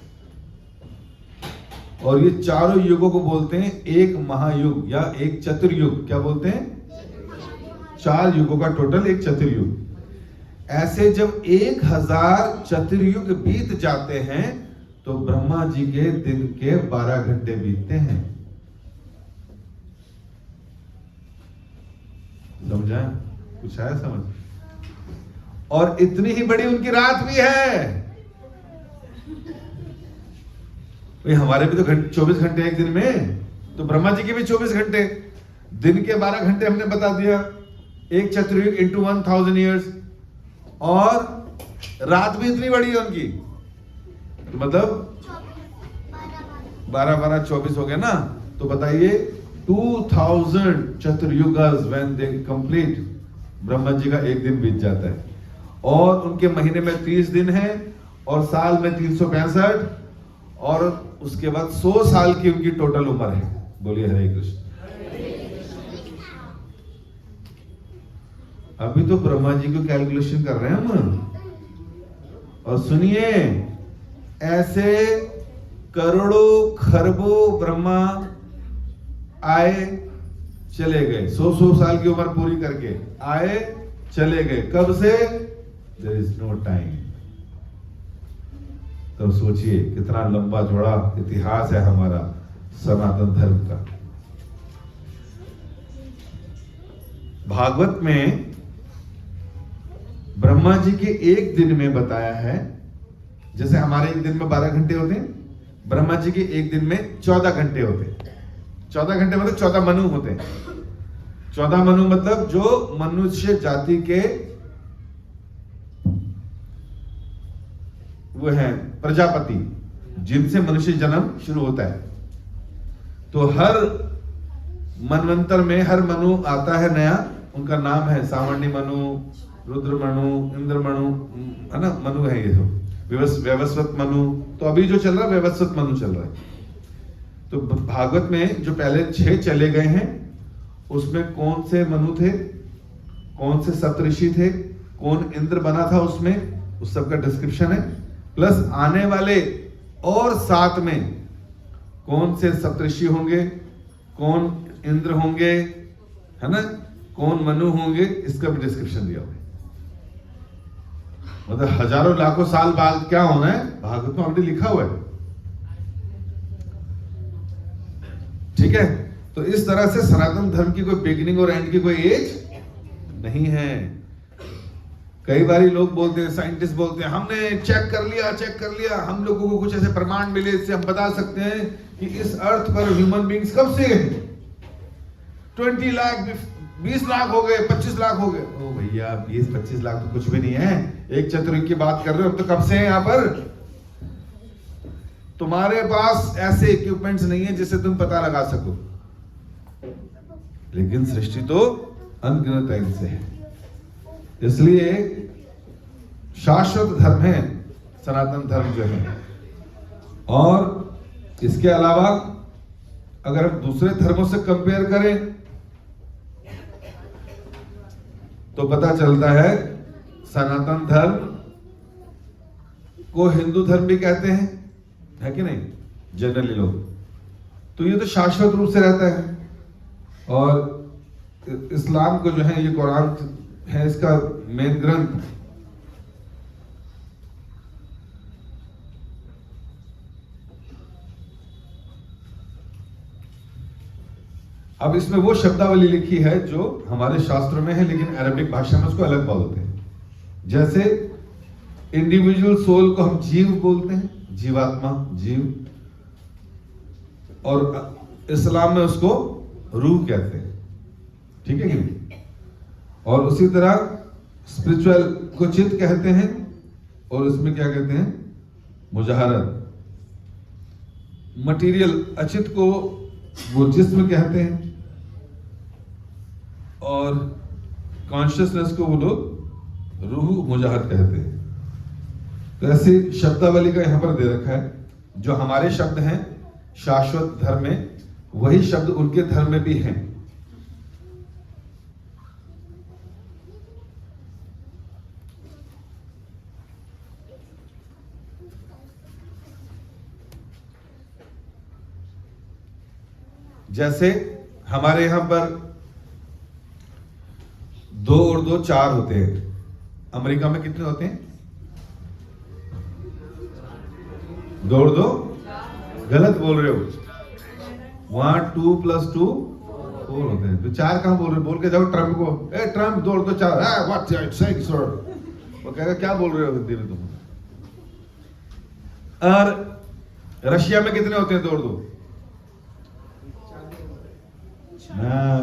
और ये चारों युगों को बोलते हैं एक महायुग या एक चतुर्युग। क्या बोलते हैं? 4 युगों का टोटल एक चतुर्युग। ऐसे जब 1000 चतुर्युग बीत जाते हैं तो ब्रह्मा जी के दिन के 12 घंटे बीतते हैं। समझा? कुछ आया समझ? और इतनी ही बड़ी उनकी रात भी है। हमारे भी तो 24 घंटे एक दिन में, तो ब्रह्मा जी के भी 24 घंटे। दिन के 12 घंटे हमने बता दिया, एक चतुर्युग इंटू 1000 ईयर्स। और रात भी इतनी बड़ी है उनकी, तो मतलब 12 24 हो गया ना। तो बताइए 2000 चतुर्युगस when they complete, Brahma ji का एक दिन बीत जाता है। और उनके महीने में 30 दिन है और साल में 365, और उसके बाद 100 साल की उनकी टोटल उम्र है। बोलिए हरे कृष्ण। अभी तो ब्रह्मा जी को कैलकुलेशन कर रहे हैं हम। और सुनिए, ऐसे करोड़ों खरबों ब्रह्मा आए चले गए, 100 साल की उम्र पूरी करके आए चले गए। कब से? There is no time. तो सोचिए कितना लंबा चौड़ा इतिहास है हमारा सनातन धर्म का। भागवत में ब्रह्मा जी के एक दिन में बताया है, जैसे हमारे एक दिन में 12 घंटे होते हैं, ब्रह्मा जी के एक दिन में 14 घंटे होते हैं। 14 घंटे मतलब 14 मनु होते हैं। 14 मनु मतलब जो मनुष्य जाति के वो है प्रजापति, जिनसे मनुष्य जन्म शुरू होता है। तो हर मनवंतर में हर मनु आता है नया, उनका नाम है सावर्णी मनु, रुद्र मनु, इंद्र मनु, है ना, मनु है ये जो व्यवस्वत मनु। तो अभी जो चल रहा है व्यवस्वत मनु चल रहा है। तो भागवत में जो पहले 6 चले गए हैं, उसमें कौन से मनु थे, कौन से सप्तऋषि थे, कौन इंद्र बना था उसमें, उस सब का डिस्क्रिप्शन है। प्लस आने वाले और 7 में कौन से सप्तऋषि होंगे, कौन इंद्र होंगे, है ना, कौन मनु होंगे, इसका भी डिस्क्रिप्शन दिया हुआ है। मतलब हजारों लाखों साल बाद क्या होना है, भागवत में ऑलरेडी लिखा हुआ है। ठीक है। तो इस तरह से सनातन धर्म की कोई बिगिनिंग और एंड की कोई एज नहीं है। कई बार लोग बोलते हैं, साइंटिस्ट बोलते हैं, हमने चेक कर लिया, हम लोगों को कुछ ऐसे प्रमाण मिले, इससे हम बता सकते हैं कि इस अर्थ पर ह्यूमन बींग्स कब से हैं। 20 लाख, 20 लाख हो गए, 25 लाख हो गए। ओ भैया 20-25 लाख तो कुछ भी नहीं है। एक चतुर्युग की बात कर रहे हो, हम तो कब से हैं यहाँ पर। तुम्हारे पास ऐसे इक्विपमेंट्स नहीं है जिससे तुम पता लगा सको, लेकिन सृष्टि तो अनगिनत टाइम से है। इसलिए शाश्वत धर्म है सनातन धर्म जो है। और इसके अलावा अगर हम दूसरे धर्मों से कंपेयर करें तो पता चलता है सनातन धर्म को हिंदू धर्म भी कहते हैं, है कि नहीं। जनरली लोग। तो ये तो शाश्वत रूप से रहता है। और इस्लाम को जो है ये कुरान है इसका मेन ग्रंथ। अब इसमें वो शब्दावली लिखी है जो हमारे शास्त्रों में है, लेकिन अरबिक भाषा में उसको अलग बोलते हैं। जैसे इंडिविजुअल सोल को हम जीव बोलते हैं, जीवात्मा, जीव, और इस्लाम में उसको रूह कहते हैं। ठीक है कि नहीं? और उसी तरह स्पिरिचुअल को चित्त कहते हैं, और इसमें क्या कहते हैं? मुजाहरत। मटीरियल अचित को वो जिस्म कहते हैं, और कॉन्शियसनेस को वो लोग रूह, मुजाहरत कहते हैं। तो ऐसी शब्दावली का यहां पर दे रखा है। जो हमारे शब्द हैं शाश्वत धर्म में, वही शब्द उनके धर्म में भी हैं। जैसे हमारे यहां पर 2 और 2 4 होते हैं। अमेरिका में कितने होते हैं? 2 और 2 गलत बोल रहे हो। वहां 2 + 2 4 होते हैं। तो 4 कहां बोल रहे हो? बोल के जाओ ट्रम्प को, ए ट्रम्प 2 और 2 4। What you saying sir? वो कहेगा क्या बोल रहे हो हिंदी में तुम? और रशिया में कितने होते हैं 2 और 2?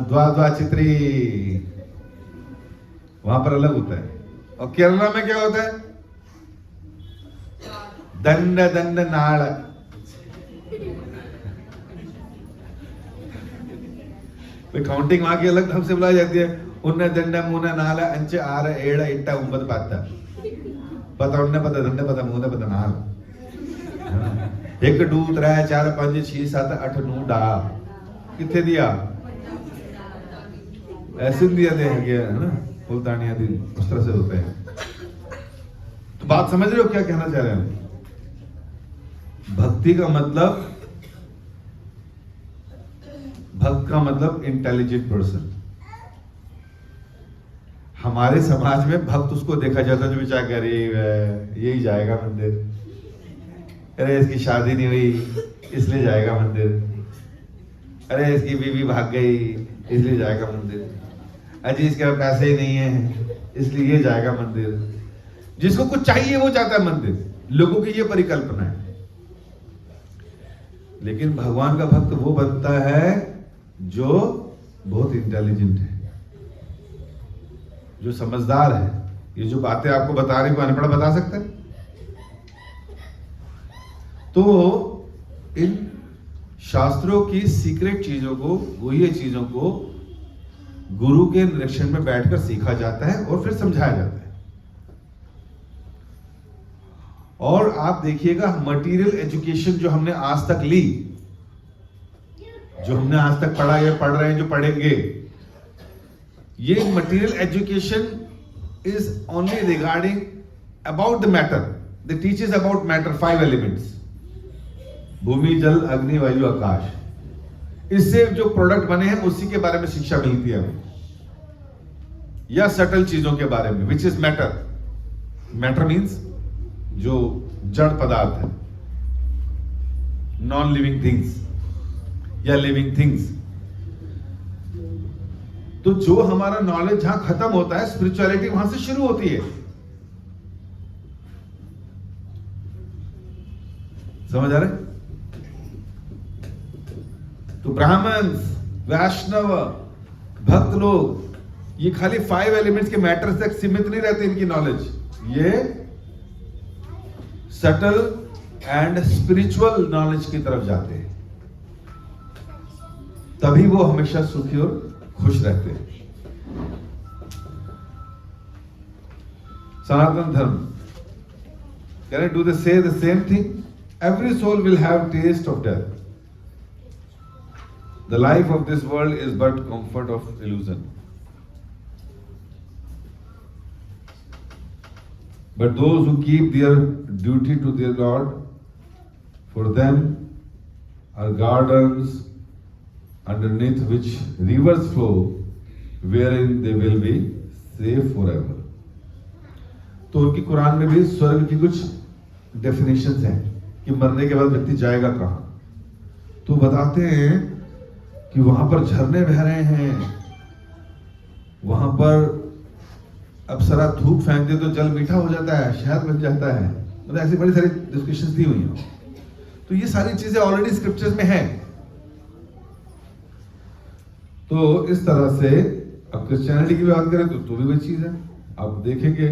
द्वा द्वा चित्री। वहां पर अलग होता है। और केरला में क्या होता है? दंड दंड नाड़। काउंटिंग वहां की अलग ढंग से बुलाई जाती है। उन्ने दंड मूना नाल अंच 6 7 8 9 10 पता उन्ने पता दंड पता मूना पता नाल 1 2 3 4 5 6 7 8 9 डा कितने दिया? ऐसे दिया दे है ना, फुलदानी आदि उस तरह से होते हैं। तो बात समझ रहे हो क्या कहना चाह रहे हैं? भक्ति का मतलब, भक्त का मतलब इंटेलिजेंट पर्सन। हमारे समाज में भक्त उसको देखा जाता है जो बेचारा गरीब है, यही जाएगा मंदिर, अरे इसकी शादी नहीं हुई इसलिए जाएगा मंदिर, अरे इसकी बीवी भाग गई इसलिए जाएगा मंदिर, अजी इसके पास पैसे ही नहीं है इसलिए ये जाएगा मंदिर। जिसको कुछ चाहिए वो जाता है मंदिर। लोगों की ये परिकल्पना है। लेकिन भगवान का भक्त वो बनता है जो बहुत इंटेलिजेंट है, जो समझदार है। ये जो बातें आपको बता रही, को अनपढ़ बता सकता है? तो इन शास्त्रों की सीक्रेट चीजों को, गुह्य चीजों को गुरु के निरीक्षण में बैठकर सीखा जाता है और फिर समझाया जाता है। और आप देखिएगा मटेरियल एजुकेशन जो हमने आज तक ली, जो हमने आज तक पढ़ा या पढ़ रहे हैं, जो पढ़ेंगे, ये material education is only regarding about the matter. They teaches about matter, 5 elements, भूमि जल अग्नि वायु आकाश। इससे जो प्रोडक्ट बने हैं उसी के बारे में शिक्षा मिलती है हमें, या सटल चीजों के बारे में, which is matter. Matter means जो जड़ पदार्थ है, नॉन लिविंग थिंग्स या लिविंग थिंग्स। तो जो हमारा नॉलेज जहां खत्म होता है, स्पिरिचुअलिटी वहां से शुरू होती है। समझ आ रहे? तो ब्राह्मण, वैष्णव, भक्त लोग ये खाली 5 एलिमेंट्स के मैटर तक सीमित नहीं रहते इनकी नॉलेज। ये सटल एंड स्पिरिचुअल नॉलेज की तरफ जाते हैं, तभी वो हमेशा सुखी और खुश रहते हैं। सनातन धर्म, कैन आई डू द से the same thing? Every soul will have taste of death. The life of this world is but comfort of illusion. But those who keep their duty to their Lord, for them are gardens underneath which rivers flow, wherein they will be safe forever. तो उनकी कुरान में भी स्वर्ग की कुछ definitions हैं कि मरने के बाद व्यक्ति जाएगा कहाँ। तो बताते हैं कि वहां पर झरने बह रहे हैं, वहां पर अप्सरा थूक फेंक दे तो जल मीठा हो जाता है, शहद बन जाता है, मतलब ऐसी बड़ी सारी डिस्कशंस दी हुई हैं। तो ये सारी चीजें ऑलरेडी स्क्रिप्चर्स में है। तो इस तरह से अब क्रिश्चियनिटी की बात करें तो भी वही चीज है। आप देखेंगे,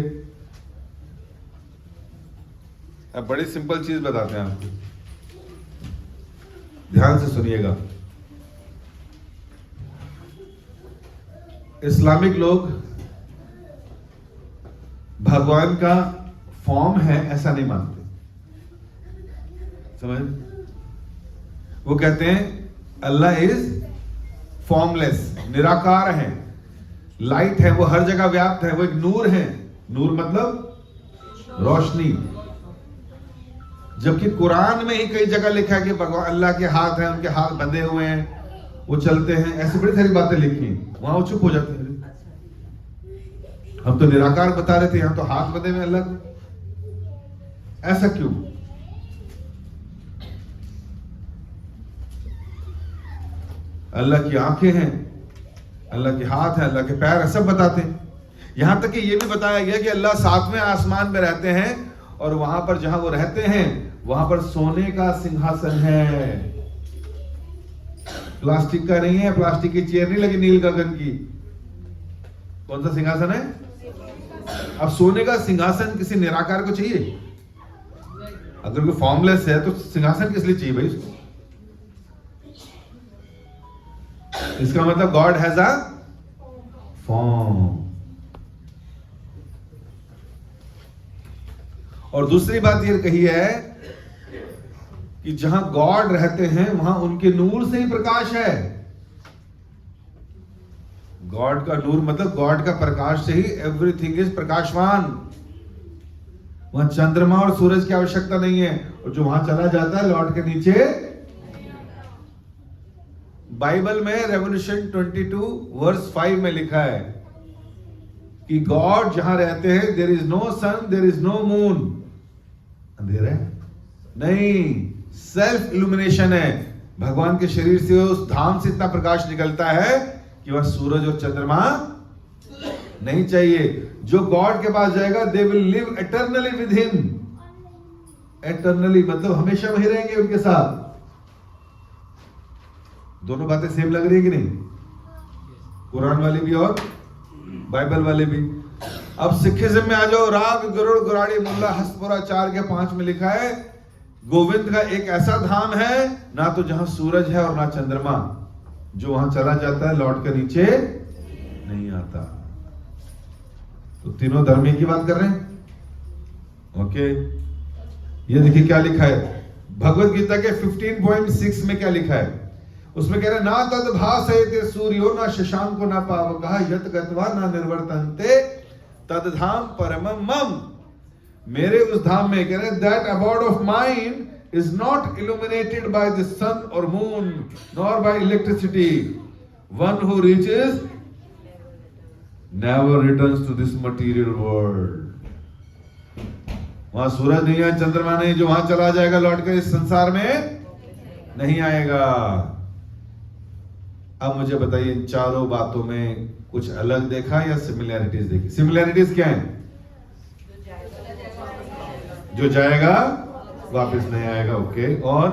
अब बड़ी सिंपल चीज बताते हैं आपको, ध्यान से सुनिएगा। इस्लामिक लोग भगवान का फॉर्म है ऐसा नहीं मानते, समझ? वो कहते हैं अल्लाह इज फॉर्मलेस, निराकार है, लाइट है, वो हर जगह व्याप्त है, वो एक नूर है। नूर मतलब रोशनी। जबकि कुरान में ही कई जगह लिखा है कि भगवान अल्लाह के हाथ हैं, उनके हाथ बंधे हुए हैं, वो चलते हैं, ऐसी बड़ी सारी बातें लिखी हैं। वहां वो चुप हो जाते हैं, हम तो निराकार बता रहे थे, यहां तो हाथ बंधे हुए अल्लाह। ऐसा क्यों? अल्लाह की आंखें हैं, अल्लाह के हाथ हैं, अल्लाह के पैर हैं, सब बताते हैं। यहां तक कि यह भी बताया गया कि अल्लाह 7वें आसमान में रहते हैं और वहां पर जहां वो रहते हैं वहां पर सोने का सिंहासन है, प्लास्टिक का नहीं है, प्लास्टिक की चेयर नहीं लगी नील गगन की। कौन सा सिंहासन है? अब सोने का सिंहासन किसी निराकार को चाहिए? अगर कोई फॉर्मलेस है तो सिंहासन किस लिए चाहिए भाई उसको? इसका मतलब गॉड हैज अ फॉर्म। और दूसरी बात ये कही है कि जहां गॉड रहते हैं वहां उनके नूर से ही प्रकाश है। गॉड का नूर मतलब गॉड का प्रकाश से ही एवरीथिंग इज प्रकाशवान। वहां चंद्रमा और सूरज की आवश्यकता नहीं है, और जो वहां चला जाता है लौट के नीचे। बाइबल में रेवोल्यूशन 22 वर्स 5 में लिखा है कि गॉड जहां रहते हैं there is no sun, there is no moon. अंधेरा है नहीं, सेल्फ इल्यूमिनेशन है। भगवान के शरीर से, उस धाम से इतना प्रकाश निकलता है कि वह सूरज और चंद्रमा नहीं चाहिए। जो गॉड के पास जाएगा they will live eternally with him. Eternally मतलब हमेशा वही रहेंगे उनके साथ। दोनों बातें सेम लग रही है कि नहीं? कुरान वाली भी और बाइबल वाले भी। अब सिखिज्म में आ जाओ। राग गरुड़ गुराड़ी मुल्ला हस्तपुरा 4 के 5 में लिखा है गोविंद का एक ऐसा धाम है ना तो जहां सूरज है और ना चंद्रमा, जो वहां चला जाता है लौट कर नीचे नहीं आता। तो तीनों धर्मी की बात कर रहे हैं। ओके, ये देखिए क्या लिखा है भगवत गीता के 15.6 में। क्या लिखा है उसमें? कह रहे ना तद भासयते सूर्यो ना शशांको ना पावकः यत गत्वा ना निर्वर्तन्ते तद धाम परमं मम। मेरे उस धाम में, कह रहे that abode of mine is not illuminated by the sun or moon nor by electricity. One who reaches never returns to this material world. वहां सूरज नहीं है, चंद्रमा नहीं, जो वहां चला जाएगा लौट कर इस संसार में नहीं आएगा। अब मुझे बताइए इन चारों बातों में कुछ अलग देखा या सिमिलैरिटीज देखी? सिमिलैरिटीज क्या है? जो जाएगा वापस नहीं आएगा। ओके, और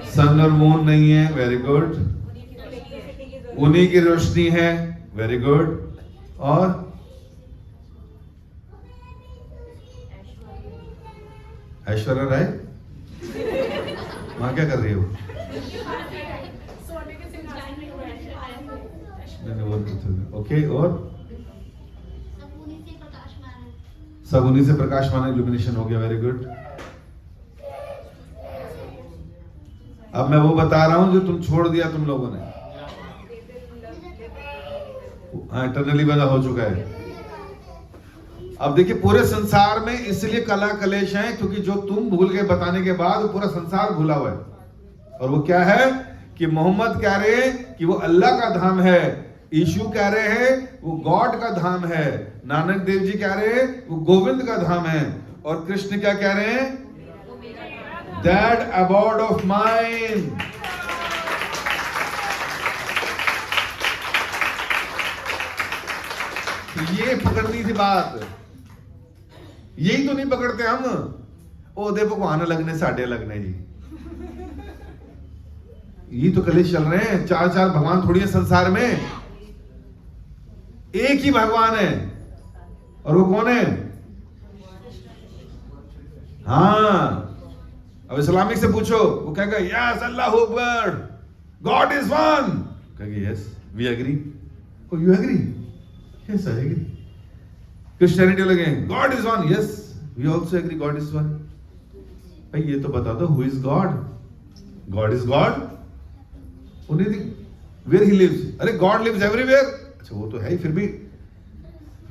सन और मून नहीं है। Very good. उन्हीं की रोशनी है। Very good. और ऐश्वर्या राय वहां क्या कर रही हो? ओके, और सब उन्हीं से प्रकाशमान इल्यूमिनेशन हो गया। Very good. अब मैं वो बता रहा हूं जो तुम छोड़ दिया तुम लोगों ने। हाँ, इटरनली वाला हो चुका है। अब देखिए पूरे संसार में इसलिए कला कलेश है क्योंकि जो तुम भूल गए बताने के बाद पूरा संसार भूला हुआ है। और वो क्या है कि मोहम्मद कह रहे हैं कि वो अल्लाह का धाम है, यीशु कह रहे हैं वो गॉड का धाम है, नानक देव जी कह रहे हैं वो गोविंद का धाम है, और कृष्ण क्या कह रहे हैं? That abode of mine. ये पकड़नी थी बात, यही तो नहीं पकड़ते हम। ओ दे भगवान लगने साढ़े लगने जी, ये तो कलेश चल रहे हैं। चार चार भगवान थोड़ी है संसार में, एक ही भगवान है, और वो कौन है? हाँ, अब इस्लामिक से पूछो, वो कहेगा यस अल्लाहू अकबर, गॉड इज वन। कहेगा yes we agree. Oh you agree? Yes I agree. Christianity लगे God is one, yes we also agree God is one. भाई ये तो बता दो who is God? God is God, where he lives. अरे God lives everywhere. अच्छा वो तो है ही, फिर भी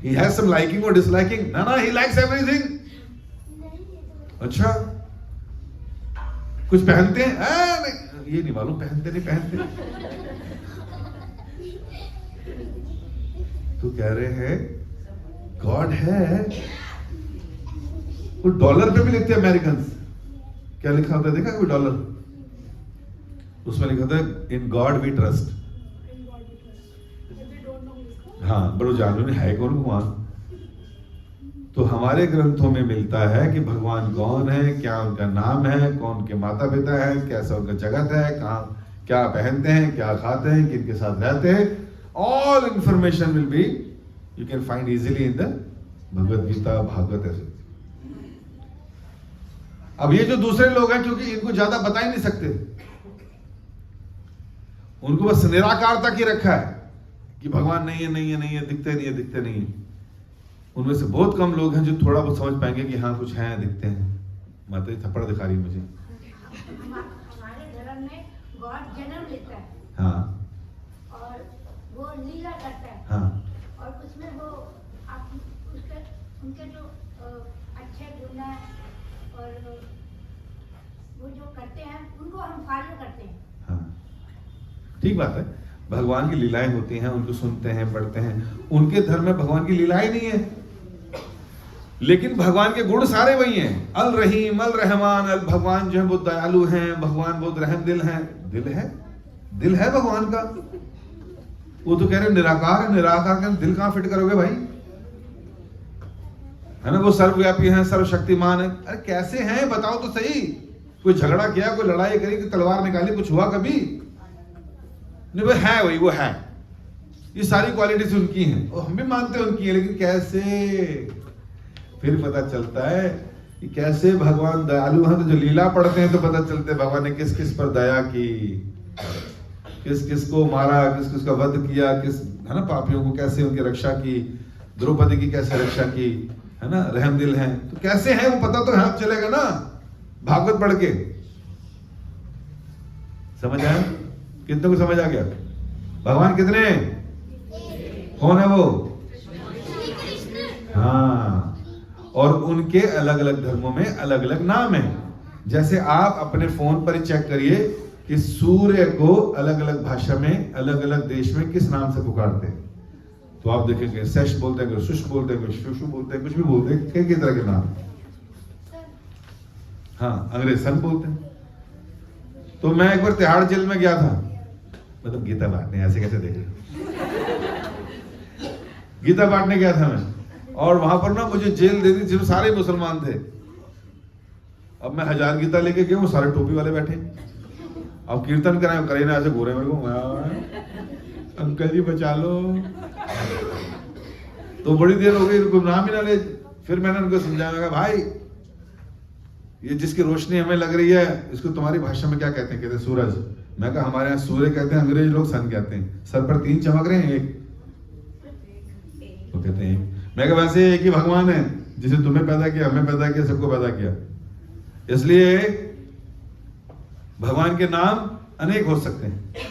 he has some liking or disliking? ना he likes everything। अच्छा कुछ पहनते हैं? नहीं, ये नहीं मालूम पहनते नहीं पहनते। तो कह रहे हैं गॉड है। वो डॉलर पे भी लिखते हैं अमेरिकन, क्या लिखा होता है देखा कोई डॉलर? उसमें लिखा होता है इन गॉड वी ट्रस्ट। हाँ, बड़ो जानू में है कौन भगवान? तो हमारे ग्रंथों में मिलता है कि भगवान कौन है, क्या उनका नाम है, कौन के माता पिता है, कैसा उनका जगत है, कहाँ क्या पहनते हैं, क्या खाते हैं, किनके साथ रहते हैं। All information will be you can find easily in the Bhagavad Gita, Bhagavat ऐसे। अब ये जो दूसरे लोग हैं, क्योंकि इनको ज्यादा बता ही नहीं सकते, उनको बस निराकार तक ही रखा है कि भगवान नहीं है नहीं है नहीं है, दिखते नहीं है दिखते नहीं है। उनमें से बहुत कम लोग हैं जो थोड़ा बहुत समझ पाएंगे कि हाँ कुछ हैं, दिखते हैं। माता जी थप्पड़ दिखा रही मुझे।
हमारे धर्म में गॉड जन्म लेता है,
हाँ,
और वो लीला करता है,
हाँ,
और उसमें वो उसके उनके जो अच्छे गुण हैं और वो जो करते हैं उनको हम फॉलो करते हैं।
हाँ, ठीक बात है। भगवान की लीलाएं होती हैं, उनको सुनते हैं, पढ़ते हैं। उनके धर्म में भगवान की लीलाएं नहीं है, लेकिन भगवान के गुण सारे वही हैं। अल रहीम, अल रहमान। अल भगवान जो है वो दयालु हैं, भगवान बहुत रहम दिल हैं। दिल है भगवान का। वो तो कह रहे निराकार है, निराकार का दिल कहां फिट करोगे भाई? है ना, वो सर्वव्यापी हैं, सर्वशक्तिमान है। अरे कैसे हैं बताओ तो सही। कोई झगड़ा किया, कोई लड़ाई करी, कोई तलवार निकाली, कुछ हुआ कभी? नहीं, वो है, वही वो है। ये सारी क्वालिटीज उनकी हैं, और हम भी मानते हैं उनकी है, लेकिन कैसे? फिर पता चलता है कि कैसे भगवान दयालु हैं। तो जो लीला पढ़ते हैं तो पता चलता है भगवान ने किस किस पर दया की, किस किस को मारा, किस किस का वध किया, किस है ना पापियों को कैसे उनकी रक्षा की, द्रौपदी की कैसे रक्षा की, है ना, रहम दिल हैं। तो कैसे हैं वो पता तो है, चलेगा ना भागवत पढ़ के। समझ आया? कितने को समझ आ गया? भगवान कितने? कौन है वो? हाँ, और उनके अलग अलग धर्मों में अलग अलग नाम है। जैसे आप अपने फोन पर ही चेक करिए कि सूर्य को अलग अलग भाषा में अलग अलग देश में किस नाम से पुकारते हैं। तो आप देखेंगे सेश बोलते हैं, शुश बोलते हैं, शुशु बोलते हैं, कुछ भी बोलते हैं, कई तरह के नाम। हाँ, अंग्रेज सन बोलते हैं। तो मैं एक बार तिहाड़ जेल में गया था, मतलब गीता बांटने, ऐसे कैसे देखे, गीता बांटने गया था मैं, और वहां पर ना मुझे जेल दे दी जिसमें सारे मुसलमान थे। अब मैं 1000 गीता लेके गया, वो सारे टोपी वाले बैठे। अब कीर्तन कराए, करे ना ऐसे घूरे मेरे को, अंकल जी बचा लो। तो बड़ी देर हो गई, उनको नाम ही ना ले। फिर मैंने उनको समझाया, भाई ये जिसकी रोशनी हमें लग रही है इसको तुम्हारी भाषा में क्या कहते हैं? कहते हैं सूरज। मैं कहा हमारे यहाँ सूर्य कहते हैं, अंग्रेज लोग सन कहते हैं। सर पर 3 चमक रहे हैं, एक वो कहते हैं। मैं कहा वैसे एक ही भगवान है, जिसे तुम्हें पैदा किया, हमें पैदा किया, सबको पैदा किया। इसलिए भगवान के नाम अनेक हो सकते हैं।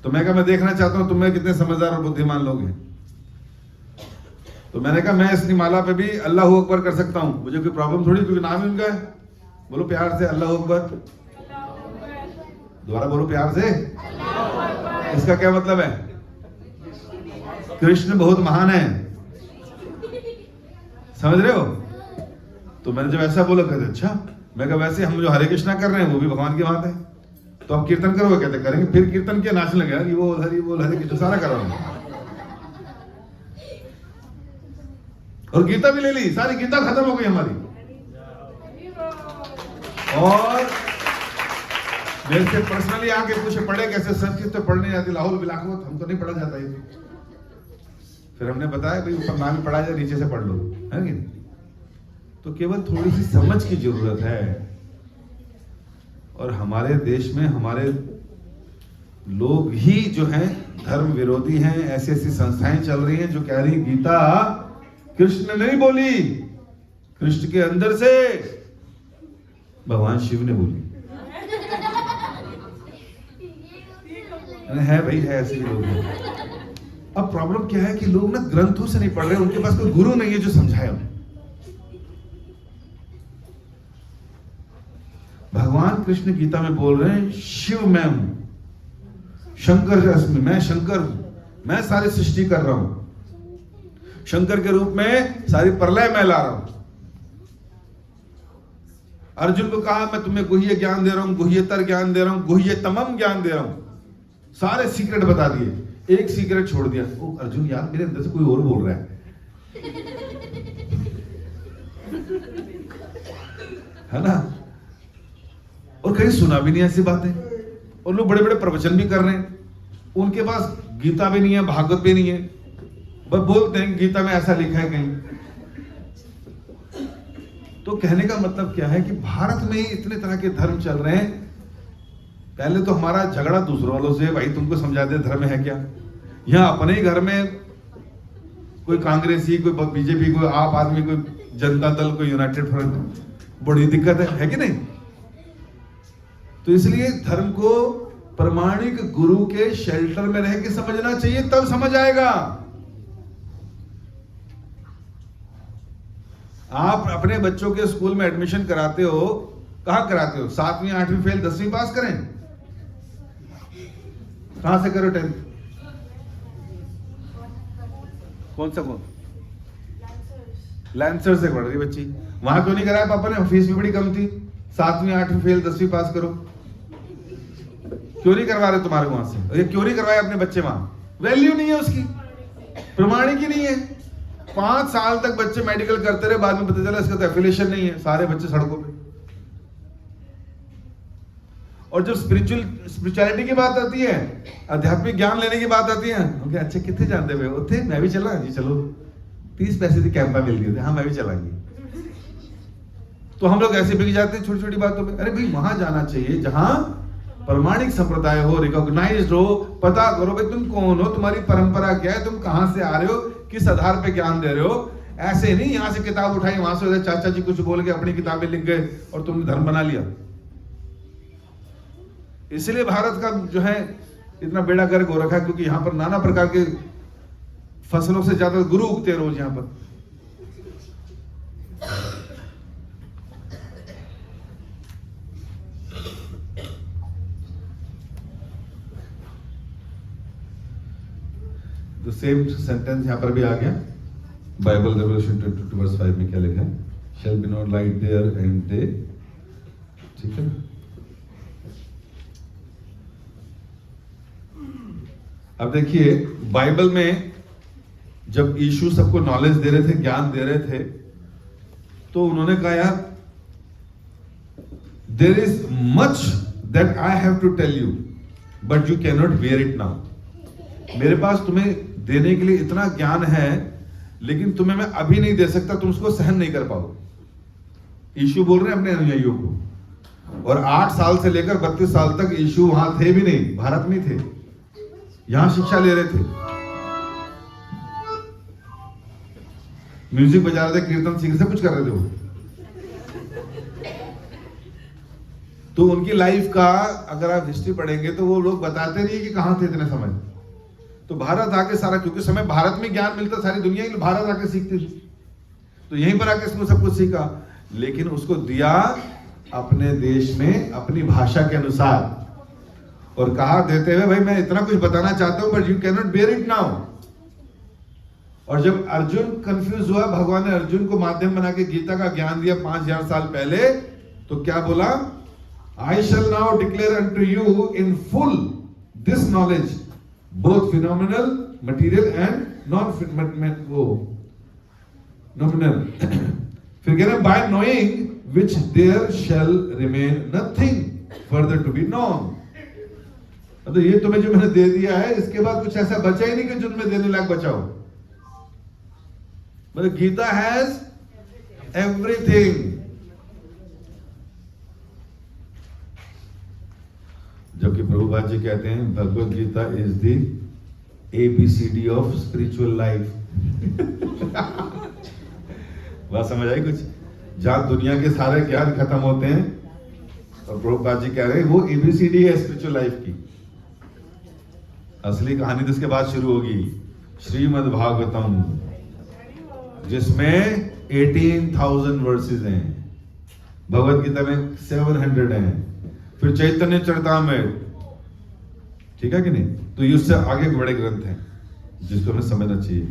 तो मैं कहा मैं देखना चाहता हूं तुम्हें कितने समझदार और बुद्धिमान लोग हैं। तो मैंने कहा मैं इस माला पे भी अल्लाह अकबर कर सकता हूं, मुझे कोई प्रॉब्लम थोड़ी, क्योंकि नाम ही उनका है। बोलो प्यार से अल्लाह अकबर। दोबारा बोलो प्यार से। इसका क्या मतलब है? कृष्ण बहुत महान है, समझ रहे हो? तो मैंने जब ऐसा बोला, कहते अच्छा, मैं कहा वैसे हम जो हरे कृष्णा कर रहे हैं वो भी भगवान की बात है, तो आप कीर्तन करोगे? कहते करेंगे। फिर कीर्तन के नाचने लगे, हरि बोल हरे कृष्ण सारा कर रहा हूं, और गीता भी ले ली, सारी गीता खत्म हो गई हमारी। और मेरे से पर्सनली आके पूछे पढ़े कैसे? संस्कृत तो पढ़ने जाती, लाहौल बिलाखवत हमको नहीं पढ़ा जाता ये। फिर हमने बताया भाई ऊपर नाम पढ़ा जाए, नीचे से पढ़ लो, है कि नहीं? तो केवल थोड़ी सी समझ की जरूरत है। और हमारे देश में हमारे लोग ही जो हैं धर्म विरोधी हैं। ऐसी ऐसी संस्थाएं चल रही हैं जो कह रही गीता कृष्ण ने नहीं बोली, कृष्ण के अंदर से भगवान शिव ने बोली। है भाई, है, ऐसे ही लोग हैं। अब प्रॉब्लम क्या है कि लोग ना ग्रंथों से नहीं पढ़ रहे, उनके पास कोई गुरु नहीं है जो समझाए उन्हें। भगवान कृष्ण गीता में बोल रहे हैं शिव मैं हूं, शंकर अस्मि, मैं शंकर हूं, मैं सारी सृष्टि कर रहा हूं, शंकर के रूप में सारी प्रलय मैं ला रहा हूं। अर्जुन को कहा मैं तुम्हें गुह्य ज्ञान दे रहा हूं, गुह्यतर ज्ञान दे रहा हूं, गुह्यतमम ज्ञान दे रहा हूं। सारे सीक्रेट बता दिए, एक सीक्रेट छोड़ दिया। ओ अर्जुन यार, मेरे अंदर से कोई और बोल रहा है ना? और कहीं सुना भी नहीं ऐसी बातें। और लोग बड़े बड़े प्रवचन भी कर रहे हैं, उनके पास गीता भी नहीं है, भागवत भी नहीं है, बस बोलते हैं गीता में ऐसा लिखा है कहीं। तो कहने का मतलब क्या है कि भारत में ही इतने तरह के धर्म चल रहे हैं। पहले तो हमारा झगड़ा दूसरों वालों से, भाई तुमको समझा दे धर्म है क्या। यहाँ अपने ही घर में कोई कांग्रेसी, कोई बीजेपी, कोई आप आदमी, कोई जनता दल, कोई यूनाइटेड फ्रंट, बड़ी दिक्कत है कि नहीं? तो इसलिए धर्म को प्रमाणिक गुरु के शेल्टर में रह के समझना चाहिए, तब समझ आएगा। आप अपने बच्चों के स्कूल में एडमिशन कराते हो, कहां कराते हो? 7वीं 8वीं फेल 10वीं पास करें? कहां से करो 10th? कौन सा कौन? लैंसर से पढ़ रही बच्ची। वहां क्यों नहीं कराया पापा ने? फीस भी बड़ी कम थी। 7वीं 8वीं फेल 10वीं पास करो, क्यों नहीं करवा रहे तुम्हारे वहां से? ये क्यों नहीं करवाए अपने बच्चे वहां? वैल्यू नहीं है उसकी, प्रमाणिक ही नहीं है। 5 साल तक बच्चे मेडिकल करते रहे, बाद में पता चला इसका तो एफिलिएशन नहीं है, सारे बच्चे सड़कों पे। और जब स्पिरिचुअलिटी की बात आती है, आध्यात्मिक ज्ञान लेने की बात आती है, ओके अच्छा कितने जानते हुए उठे? मैं भी चला जी, चलो 30 पैसे की कैंपा मिल गई थी, हाँ मैं भी चलाऊंगी। तो हम लोग ऐसे बिक जाते हैं छोटी छोटी बातों पे। अरे भाई वहां जाना चाहिए जहां प्रमाणिक संप्रदाय हो, रिकॉग्नाइज्ड हो, पता करो भाई तुम कौन हो, तुम्हारी परंपरा क्या है, तुम कहां से आ रहे हो, किस आधार पे ज्ञान दे रहे हो। ऐसे नहीं यहां से किताब उठाई, वहां से उधर चाचा जी कुछ बोल के अपनी किताबें लिख गए और तुमने धर्म बना लिया। इसलिए भारत का जो है इतना बेड़ा गर्क हो रखा है, क्योंकि यहां पर नाना प्रकार के फसलों से ज्यादा गुरु उगते हैं रोज यहां पर। तो सेम सेंटेंस यहां पर भी आ गया। बाइबल रेवल्यूशन 22:5 में क्या लिखा है? Shall be not light there and day. ठीक है ना? अब देखिए बाइबल में जब यीशु सबको नॉलेज दे रहे थे, ज्ञान दे रहे थे, तो उन्होंने कहा यार there is much that I have to tell you but you can not bear it now. मेरे पास तुम्हें देने के लिए इतना ज्ञान है, लेकिन तुम्हें मैं अभी नहीं दे सकता, तुम उसको सहन नहीं कर पाओ। यीशु बोल रहे हैं अपने अनुयायियों को। और 8 साल से लेकर 32 साल तक यीशु वहां थे भी नहीं, भारत में थे, यहां शिक्षा ले रहे थे, म्यूजिक बजा रहे थे, कीर्तन सीख से कुछ कर रहे थे वो। तो उनकी लाइफ का अगर आप हिस्ट्री पढ़ेंगे तो वो लोग बताते नहीं कि कहां थे इतने समय। तो भारत आके सारा, क्योंकि समय भारत में ज्ञान मिलता, सारी दुनिया ही भारत आके सीखती थी, तो यहीं पर आके इसको सब कुछ सीखा, लेकिन उसको दिया अपने देश में अपनी भाषा के अनुसार। और कहा देते हुए, भाई मैं इतना कुछ बताना चाहता हूं but you can not bear it now. और जब अर्जुन कंफ्यूज हुआ, भगवान ने अर्जुन को माध्यम बना के गीता का ज्ञान दिया 5000 साल पहले, तो क्या बोला? I shall now declare unto you in full this knowledge both phenomenal material and non nominal. फिर कह रहे by knowing which there shall remain nothing further to be known. तो ये तुम्हें जो मैंने दे दिया है, इसके बाद कुछ ऐसा बचा ही नहीं कि जो तुम्हें देने लायक बचाओ। मतलब गीता हैज एवरीथिंग। जबकि प्रभुपाद जी कहते हैं Bhagavad Gita is the ABCD of spiritual life. बात समझ आई कुछ? जहां दुनिया के सारे ज्ञान खत्म होते हैं, और प्रभुपाद जी कह रहे हैं वो ABCD है स्पिरिचुअल लाइफ की। असली कहानी तो इसके बाद शुरू होगी, श्रीमद् भागवतम, जिसमें 18,000 वर्सेस हैं। भगवत गीता में 700 हैं। फिर चैतन्य चरितामृत, ठीक है कि नहीं? तो ये उससे आगे बड़े ग्रंथ हैं जिसको हमें समझना चाहिए।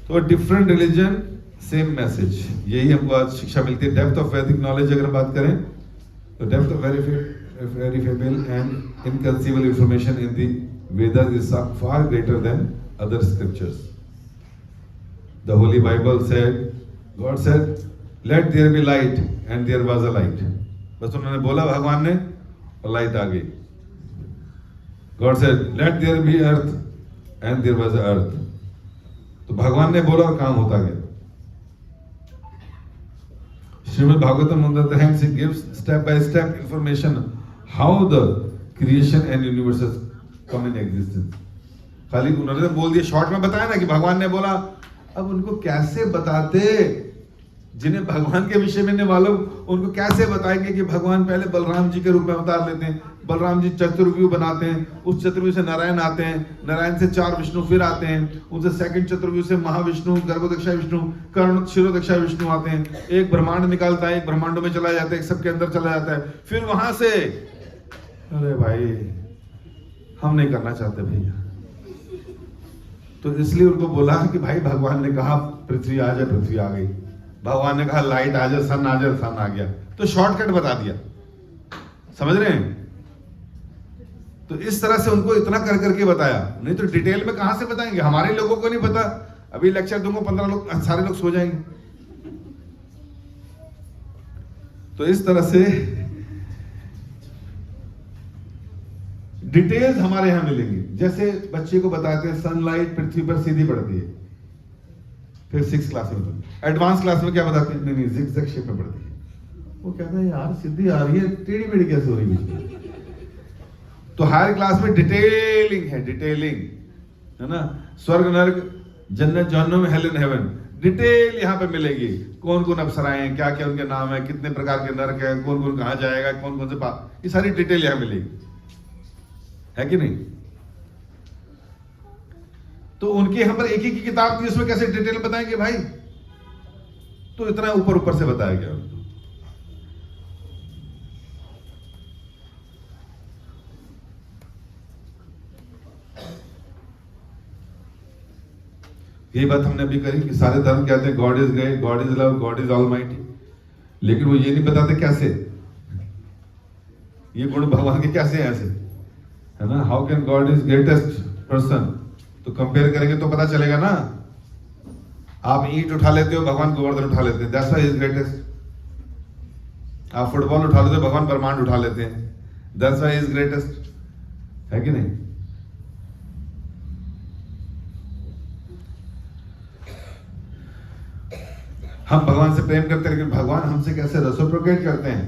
तो डिफरेंट रिलीजन सेम मैसेज, यही हमको आज शिक्षा मिलती है। डेप्थ ऑफ वैदिक नॉलेज अगर बात करें तो depth of verifiable and inconceivable information in the Vedas is far greater than other scriptures. The Holy Bible said, God said, let there be light, and there was a light. बस उन्होंने बोला भगवान ने, और लाइट आ गई। God said, let there be earth, and there was a earth. तो भगवान ने बोला और काम होता गया। Shrimad Bhagavatam on the other hand, it gives step by step information how the creation and universes come in existence. खाली उन्होंने बोल दिया, शॉर्ट में बताया ना कि भगवान ने बोला। अब उनको कैसे बताते, जिन्हें भगवान के विषय में नहीं मालूम, उनको कैसे बताएंगे कि भगवान पहले बलराम जी के रूप में अवतार लेते हैं, बलराम जी चतुर्व्यूह बनाते हैं, उस चतुर्व्यूह से नारायण आते हैं, नारायण से 4 विष्णु फिर आते हैं, उनसे सेकंड चतुर्व्यूह से महाविष्णु, गर्भोदक्षा विष्णु, कर्ण शिरोदक्षा विष्णु आते हैं, एक ब्रह्मांड निकालता है, एक ब्रह्मांडों में चला जाता है, एक सबके अंदर चला जाता है, फिर वहां से, अरे भाई हम नहीं करना चाहते भैया। तो इसलिए उनको बोला कि भाई भगवान ने कहा पृथ्वी आ जाए, पृथ्वी आ गई। भगवान ने कहा लाइट आ जाए, सन आ जाए, सन आ गया। तो शॉर्टकट बता दिया, समझ रहे हैं? तो इस तरह से उनको इतना कर करके बताया, नहीं तो डिटेल में कहां से बताएंगे? हमारे लोगों को नहीं पता। अभी लेक्चर दूंगा 15 लोग, सारे लोग सो जाएंगे। तो इस तरह से डिटेल्स हमारे यहां मिलेंगी। जैसे बच्चे को बताते हैं सनलाइट पृथ्वी पर सीधी पड़ती है, फिर 6th क्लास में। एडवांस क्लास में क्या बताते हैं? नहीं जिगजैग शेप में पड़ती है। वो कहता है यार सीधी आ रही है, टेढ़ी मेढ़ी कैसे हो रही है? तो हायर क्लास में डिटेलिंग है, डिटेलिंग है ना। स्वर्ग नरक जन्नत जहन्नुम हेल एंड हेवन, डिटेल यहाँ पे मिलेगी। कौन कौन अप्सराएं हैं, क्या क्या उनके नाम है, कितने प्रकार के नरक है, कौन कौन कहाँ जाएगा, कौन कौन से पाप, ये सारी डिटेल यहाँ मिलेगी, है कि नहीं? तो उनके यहाँ पर एक ही की किताब थी, उसमें कैसे डिटेल बताएंगे भाई? तो इतना ऊपर ऊपर से बताया गया उनको। यही बात हमने अभी करी कि सारे धर्म कहते हैं God is great, God is love, God is almighty, लेकिन वो ये नहीं बताते कैसे, ये गुण भगवान के कैसे हैं ऐसे, है ना। How can God is greatest person, तो कंपेयर करेंगे तो पता चलेगा ना। आप ईंट उठा लेते हो, भगवान गोवर्धन उठा लेते हैं, दैट्स व्हाई इज ग्रेटेस्ट। आप फुटबॉल उठा लेते हो, भगवान ब्रह्मांड उठा लेते हैं, दैट्स व्हाई इज ग्रेटेस्ट, है कि नहीं? हम भगवान से प्रेम करते हैं, लेकिन भगवान हमसे कैसे रेसिप्रोकेट करते हैं,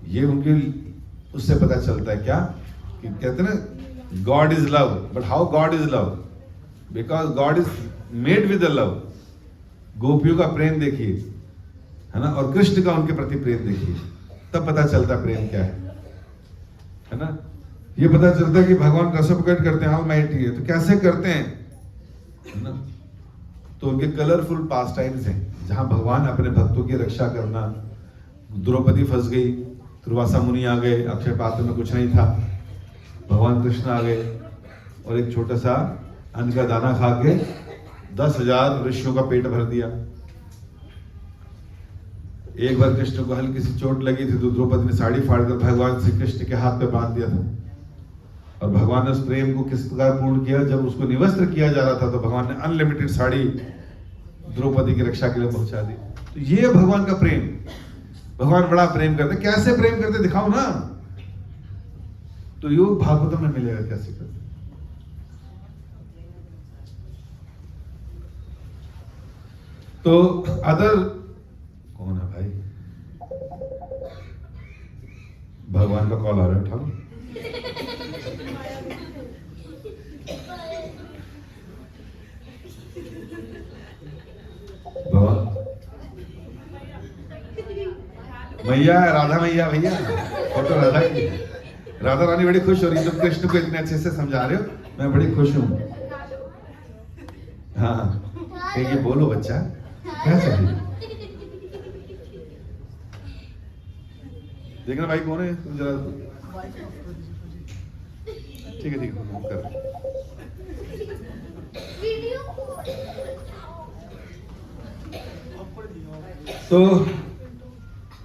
ये उनके उससे पता चलता है। क्या कि कहते हैं ना God is love, but how God is love? Because God is made with love. गोपियों का प्रेम देखिए, है ना, और कृष्ण का उनके प्रति प्रेम देखिए, तब पता चलता प्रेम क्या है ना। ये पता चलता है कि भगवान रेसिप्रोकेट करते हैं, ऑलमाइटी है, तो कैसे करते हैं, है ना। तो उनके कलरफुल पास टाइम्स हैं, जहां भगवान अपने भक्तों की रक्षा करना, द्रौपदी फंस गई, दुर्वासा मुनि आ गए, अक्षय पात्र में कुछ नहीं था, भगवान कृष्ण आ गए और एक छोटा सा अन्न का दाना खा के 10,000 ऋषियों का पेट भर दिया। एक बार कृष्ण को हल्की सी चोट लगी थी तो द्रौपदी ने साड़ी फाड़कर भगवान श्री कृष्ण के हाथ पे बांध दिया था, और भगवान ने उस प्रेम को किस प्रकार पूर्ण किया, जब उसको निवस्त्र किया जा रहा था तो भगवान ने अनलिमिटेड साड़ी द्रौपदी की रक्षा के लिए पहुंचा दी। तो ये भगवान का प्रेम, भगवान बड़ा प्रेम करते। कैसे प्रेम करते दिखाओ ना, तो योग भागवतम में मिलेगा कैसे करते। तो अदर कौन है भाई, भगवान का कॉल आ रहा है, उठा लो। मैया, राधा मैया, भैया फोटो राधा की। राधा रानी बड़ी खुश हो रही है, तुम कृष्ण को इतने अच्छे से समझा रहे हो, मैं बड़ी खुश हूं। हाँ, कहिए बोलो बच्चा, क्या चाहिए? देखना भाई कौन है, तुम जरा ठीक है कर। तो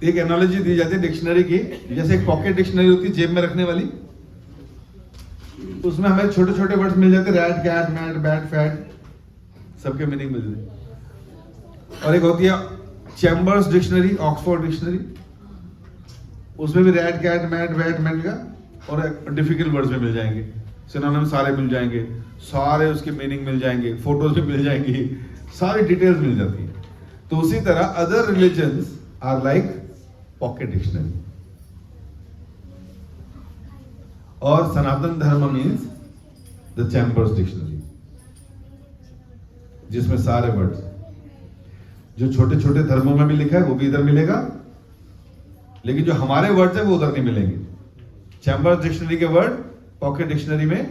एक एनालॉजी दी जाती है डिक्शनरी की, जैसे एक पॉकेट डिक्शनरी होती है जेब में रखने वाली, उसमें हमें छोटे छोटे वर्ड्स मिल जाते हैं, rat, cat, mat, bat, fat, सबके मीनिंग मिल जाते। और एक होती है चैम्बर्स डिक्शनरी, ऑक्सफोर्ड डिक्शनरी, उसमें भी rat, cat, mat, bat, mat का और डिफिकल्ट वर्ड्स में मिल जाएंगे, सिनोनिम सारे मिल जाएंगे, सारे उसके मीनिंग मिल जाएंगे, फोटोज भी मिल जाएंगी, सारी डिटेल्स मिल जाती है। तो उसी तरह other religions are like pocket dictionary, और सनातन धर्म मीन्स द चैम्बर्स डिक्शनरी, जिसमें सारे वर्ड्स जो छोटे छोटे धर्मों में भी लिखा है वो भी इधर मिलेगा, लेकिन जो हमारे वर्ड्स हैं वो उधर नहीं मिलेंगे। चैम्बर्स डिक्शनरी के वर्ड पॉकेट डिक्शनरी में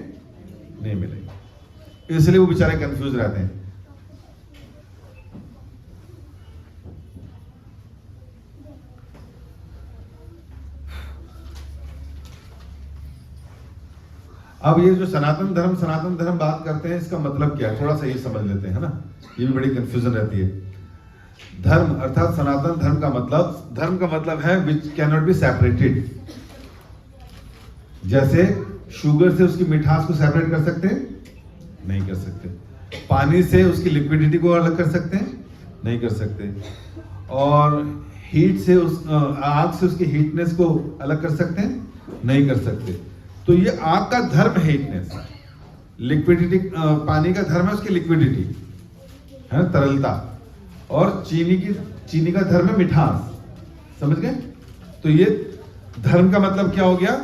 नहीं मिलेंगे, इसलिए वो बेचारे कंफ्यूज रहते हैं। अब ये जो सनातन धर्म बात करते हैं, इसका मतलब क्या है, थोड़ा सा ये समझ लेते हैं ना, ये भी बड़ी कंफ्यूजन रहती है। धर्म अर्थात सनातन धर्म का मतलब है which can not be separated. जैसे शुगर से उसकी मिठास को सेपरेट कर सकते हैं? नहीं कर सकते। पानी से उसकी लिक्विडिटी को अलग कर सकते हैं? नहीं कर सकते। और हीट से आग से उसकी हीटनेस को अलग कर सकते हैं? नहीं कर सकते। तो ये आग का धर्म है हीटनेस, लिक्विडिटी, पानी का धर्म है उसकी लिक्विडिटी, है तरलता, और चीनी का धर्म है मिठास। समझ गए? तो ये धर्म का मतलब क्या हो गया?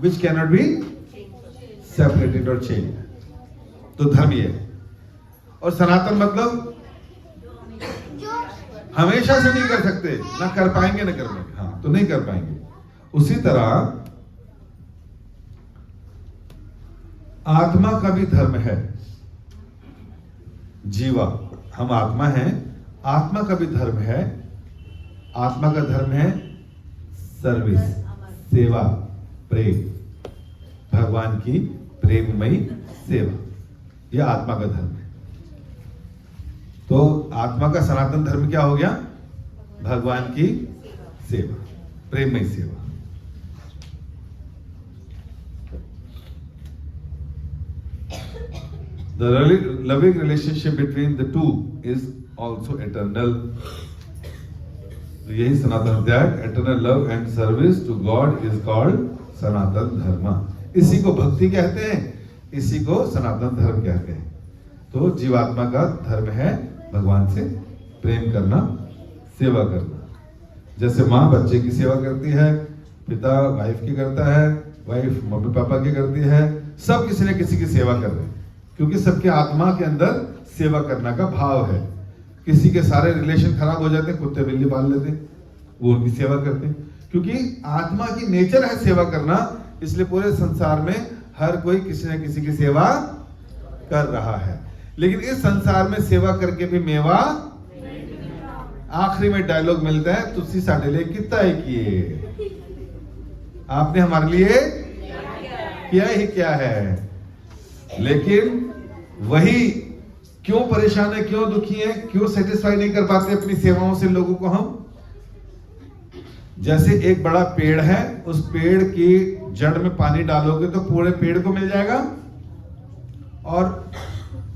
Which can not be separated और चेंज। तो धर्म ये है। और सनातन मतलब हमेशा से नहीं कर सकते, ना कर पाएंगे ना कर पाएंगे। हाँ, तो नहीं कर पाएंगे। उसी तरह आत्मा का भी धर्म है। जीवा, हम आत्मा हैं, आत्मा का भी धर्म है। आत्मा का धर्म है सर्विस, सेवा, प्रेम, भगवान की प्रेममयी सेवा, यह आत्मा का धर्म है। तो आत्मा का सनातन धर्म क्या हो गया? भगवान की सेवा, प्रेममयी सेवा। The loving relationship between the two is also eternal. तो यही सनातन त्याग, eternal love and service to God is called सनातन धर्म। इसी को भक्ति कहते हैं, इसी को सनातन धर्म कहते हैं। तो जीवात्मा का धर्म है भगवान से प्रेम करना, सेवा करना। जैसे माँ बच्चे की सेवा करती है, पिता वाइफ की करता है, वाइफ मम्मी पापा की करती है, सब किसी न किसी की सेवा कर रहे हैं, क्योंकि सबके आत्मा के अंदर सेवा करने का भाव है। किसी के सारे रिलेशन खराब हो जाते हैं, कुत्ते बिल्ली पाल लेते हैं, वो उनकी सेवा करते हैं, क्योंकि आत्मा की नेचर है सेवा करना। इसलिए पूरे संसार में हर कोई किसी न किसी की सेवा कर रहा है। लेकिन इस संसार में सेवा करके भी मेवा, आखिरी में डायलॉग मिलता है, तुसी साडे लिए कितना ही किए। आपने हमारे लिए किया ही क्या है। लेकिन वही क्यों परेशान है, क्यों दुखी है, क्यों सेटिस्फाई नहीं कर पाते अपनी सेवाओं से लोगों को हम। जैसे एक बड़ा पेड़ है, उस पेड़ की जड़ में पानी डालोगे तो पूरे पेड़ को मिल जाएगा, और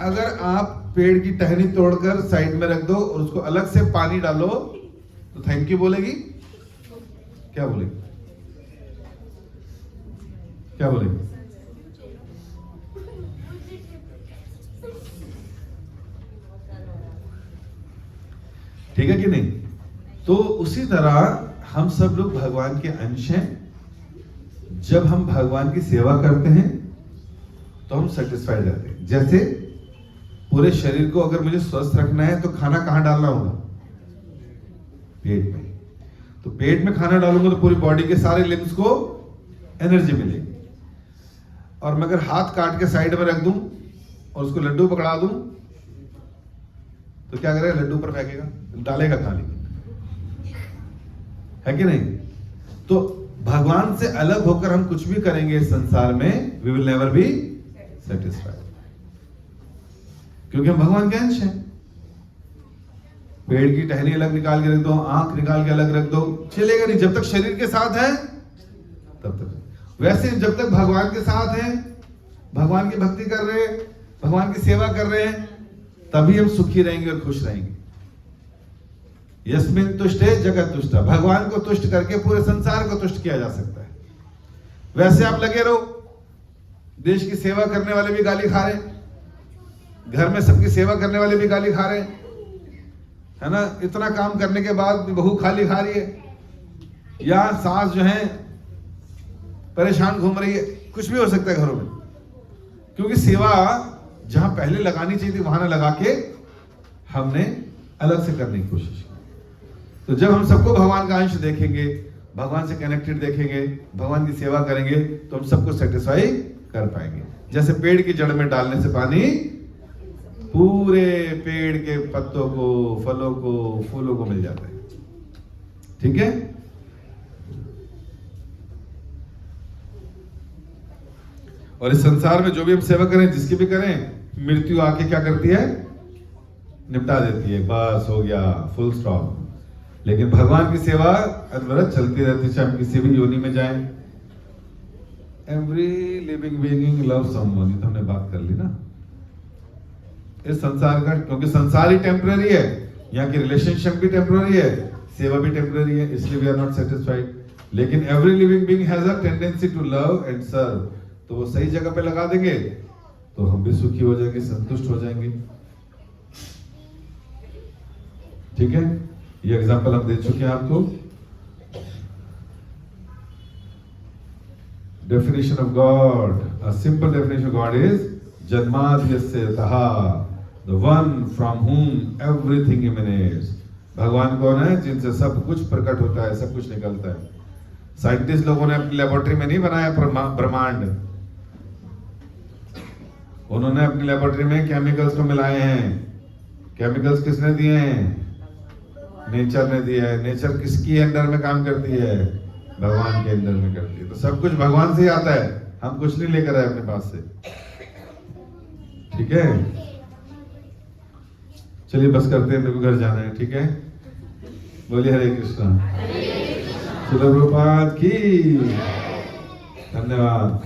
अगर आप पेड़ की टहनी तोड़कर साइड में रख दो और उसको अलग से पानी डालो तो थैंक यू बोलेगी? क्या बोलेगी? क्या बोलेगी? ठीक है कि नहीं? तो उसी तरह हम सब लोग भगवान के अंश हैं। जब हम भगवान की सेवा करते हैं तो हम सेटिस्फाइड रहते हैं। जैसे पूरे शरीर को अगर मुझे स्वस्थ रखना है तो खाना कहां डालना होगा? पेट में। तो पेट में खाना डालूंगा तो पूरी बॉडी के सारे लिम्स को एनर्जी मिलेगी। और मैं अगर हाथ काट के साइड में रख दूं और उसको लड्डू पकड़ा दूं तो क्या करेगा? लड्डू पर फेंकेगा, डालेगा खाने है कि नहीं? तो भगवान से अलग होकर हम कुछ भी करेंगे इस संसार में, we will never be satisfied, क्योंकि हम भगवान के अंश हैं। पेड़ की टहनी अलग निकाल के रख दो, आंख निकाल के अलग रख दो, चलेगा नहीं। जब तक शरीर के साथ है तब तक। वैसे जब तक भगवान के साथ हैं, भगवान की भक्ति कर रहे हैं, भगवान की सेवा कर रहे हैं, तभी हम सुखी रहेंगे और खुश रहेंगे। यस्मिन तुष्टे जगत तुष्टा। भगवान को तुष्ट करके पूरे संसार को तुष्ट किया जा सकता है। वैसे आप लगे रहो, देश की सेवा करने वाले भी गाली खा रहे, घर में सबकी सेवा करने वाले भी गाली खा रहे, है ना? इतना काम करने के बाद भी बहू खाली खा रही है, या सास जो है परेशान घूम रही है। कुछ भी हो सकता है घरों में, क्योंकि सेवा जहां पहले लगानी चाहिए थी वहां ना लगा के हमने अलग से करने की कोशिश की। तो जब हम सबको भगवान का अंश देखेंगे, भगवान से कनेक्टेड देखेंगे, भगवान की सेवा करेंगे, तो हम सबको सेटिस्फाई कर पाएंगे। जैसे पेड़ की जड़ में डालने से पानी पूरे पेड़ के पत्तों को, फलों को, फूलों को मिल जाता है। ठीक है? और इस संसार में जो भी हम सेवा करें, जिसकी भी करें, मृत्यु आके क्या करती है? निपटा देती है। बस हो गया, फुल स्टॉप। लेकिन भगवान की सेवा अनवरत चलती रहती है, चाहे हम किसी भी योनि में जाएं। Every living being love someone, ये तो हमने बात कर ली ना इस संसार का, क्योंकि संसार ही टेम्पररी है, यहाँ की रिलेशनशिप भी टेम्पररी है, सेवा भी टेम्पररी है, इसलिए वी आर नॉट सेटिस्फाइड। लेकिन every living being has a tendency to love and serve. तो वो सही जगह पे लगा देंगे तो हम भी सुखी हो जाएंगे, संतुष्ट हो जाएंगे। ठीक है? ये एग्जांपल हम दे चुके हैं आपको। Definition of God, a simple definition of God is जन्माद्यस्यतः, the one from whom everything emanates. भगवान कौन है? जिनसे सब कुछ प्रकट होता है, सब कुछ निकलता है। साइंटिस्ट लोगों ने अपनी लेबोरेटरी में नहीं बनाया ब्रह्मांड, उन्होंने अपनी लेबोरेटरी में केमिकल्स को मिलाए हैं। केमिकल्स किसने दिए हैं? नेचर ने दिया है। नेचर किसकी अंडर में काम करती है? भगवान के अंडर में करती है। तो सब कुछ भगवान से ही आता है, हम कुछ नहीं लेकर आए अपने पास से। ठीक है? चलिए बस करते हैं, मेरे को घर जाना है। ठीक है? बोलिए हरे कृष्णा। श्रील प्रभुपाद की धन्यवाद।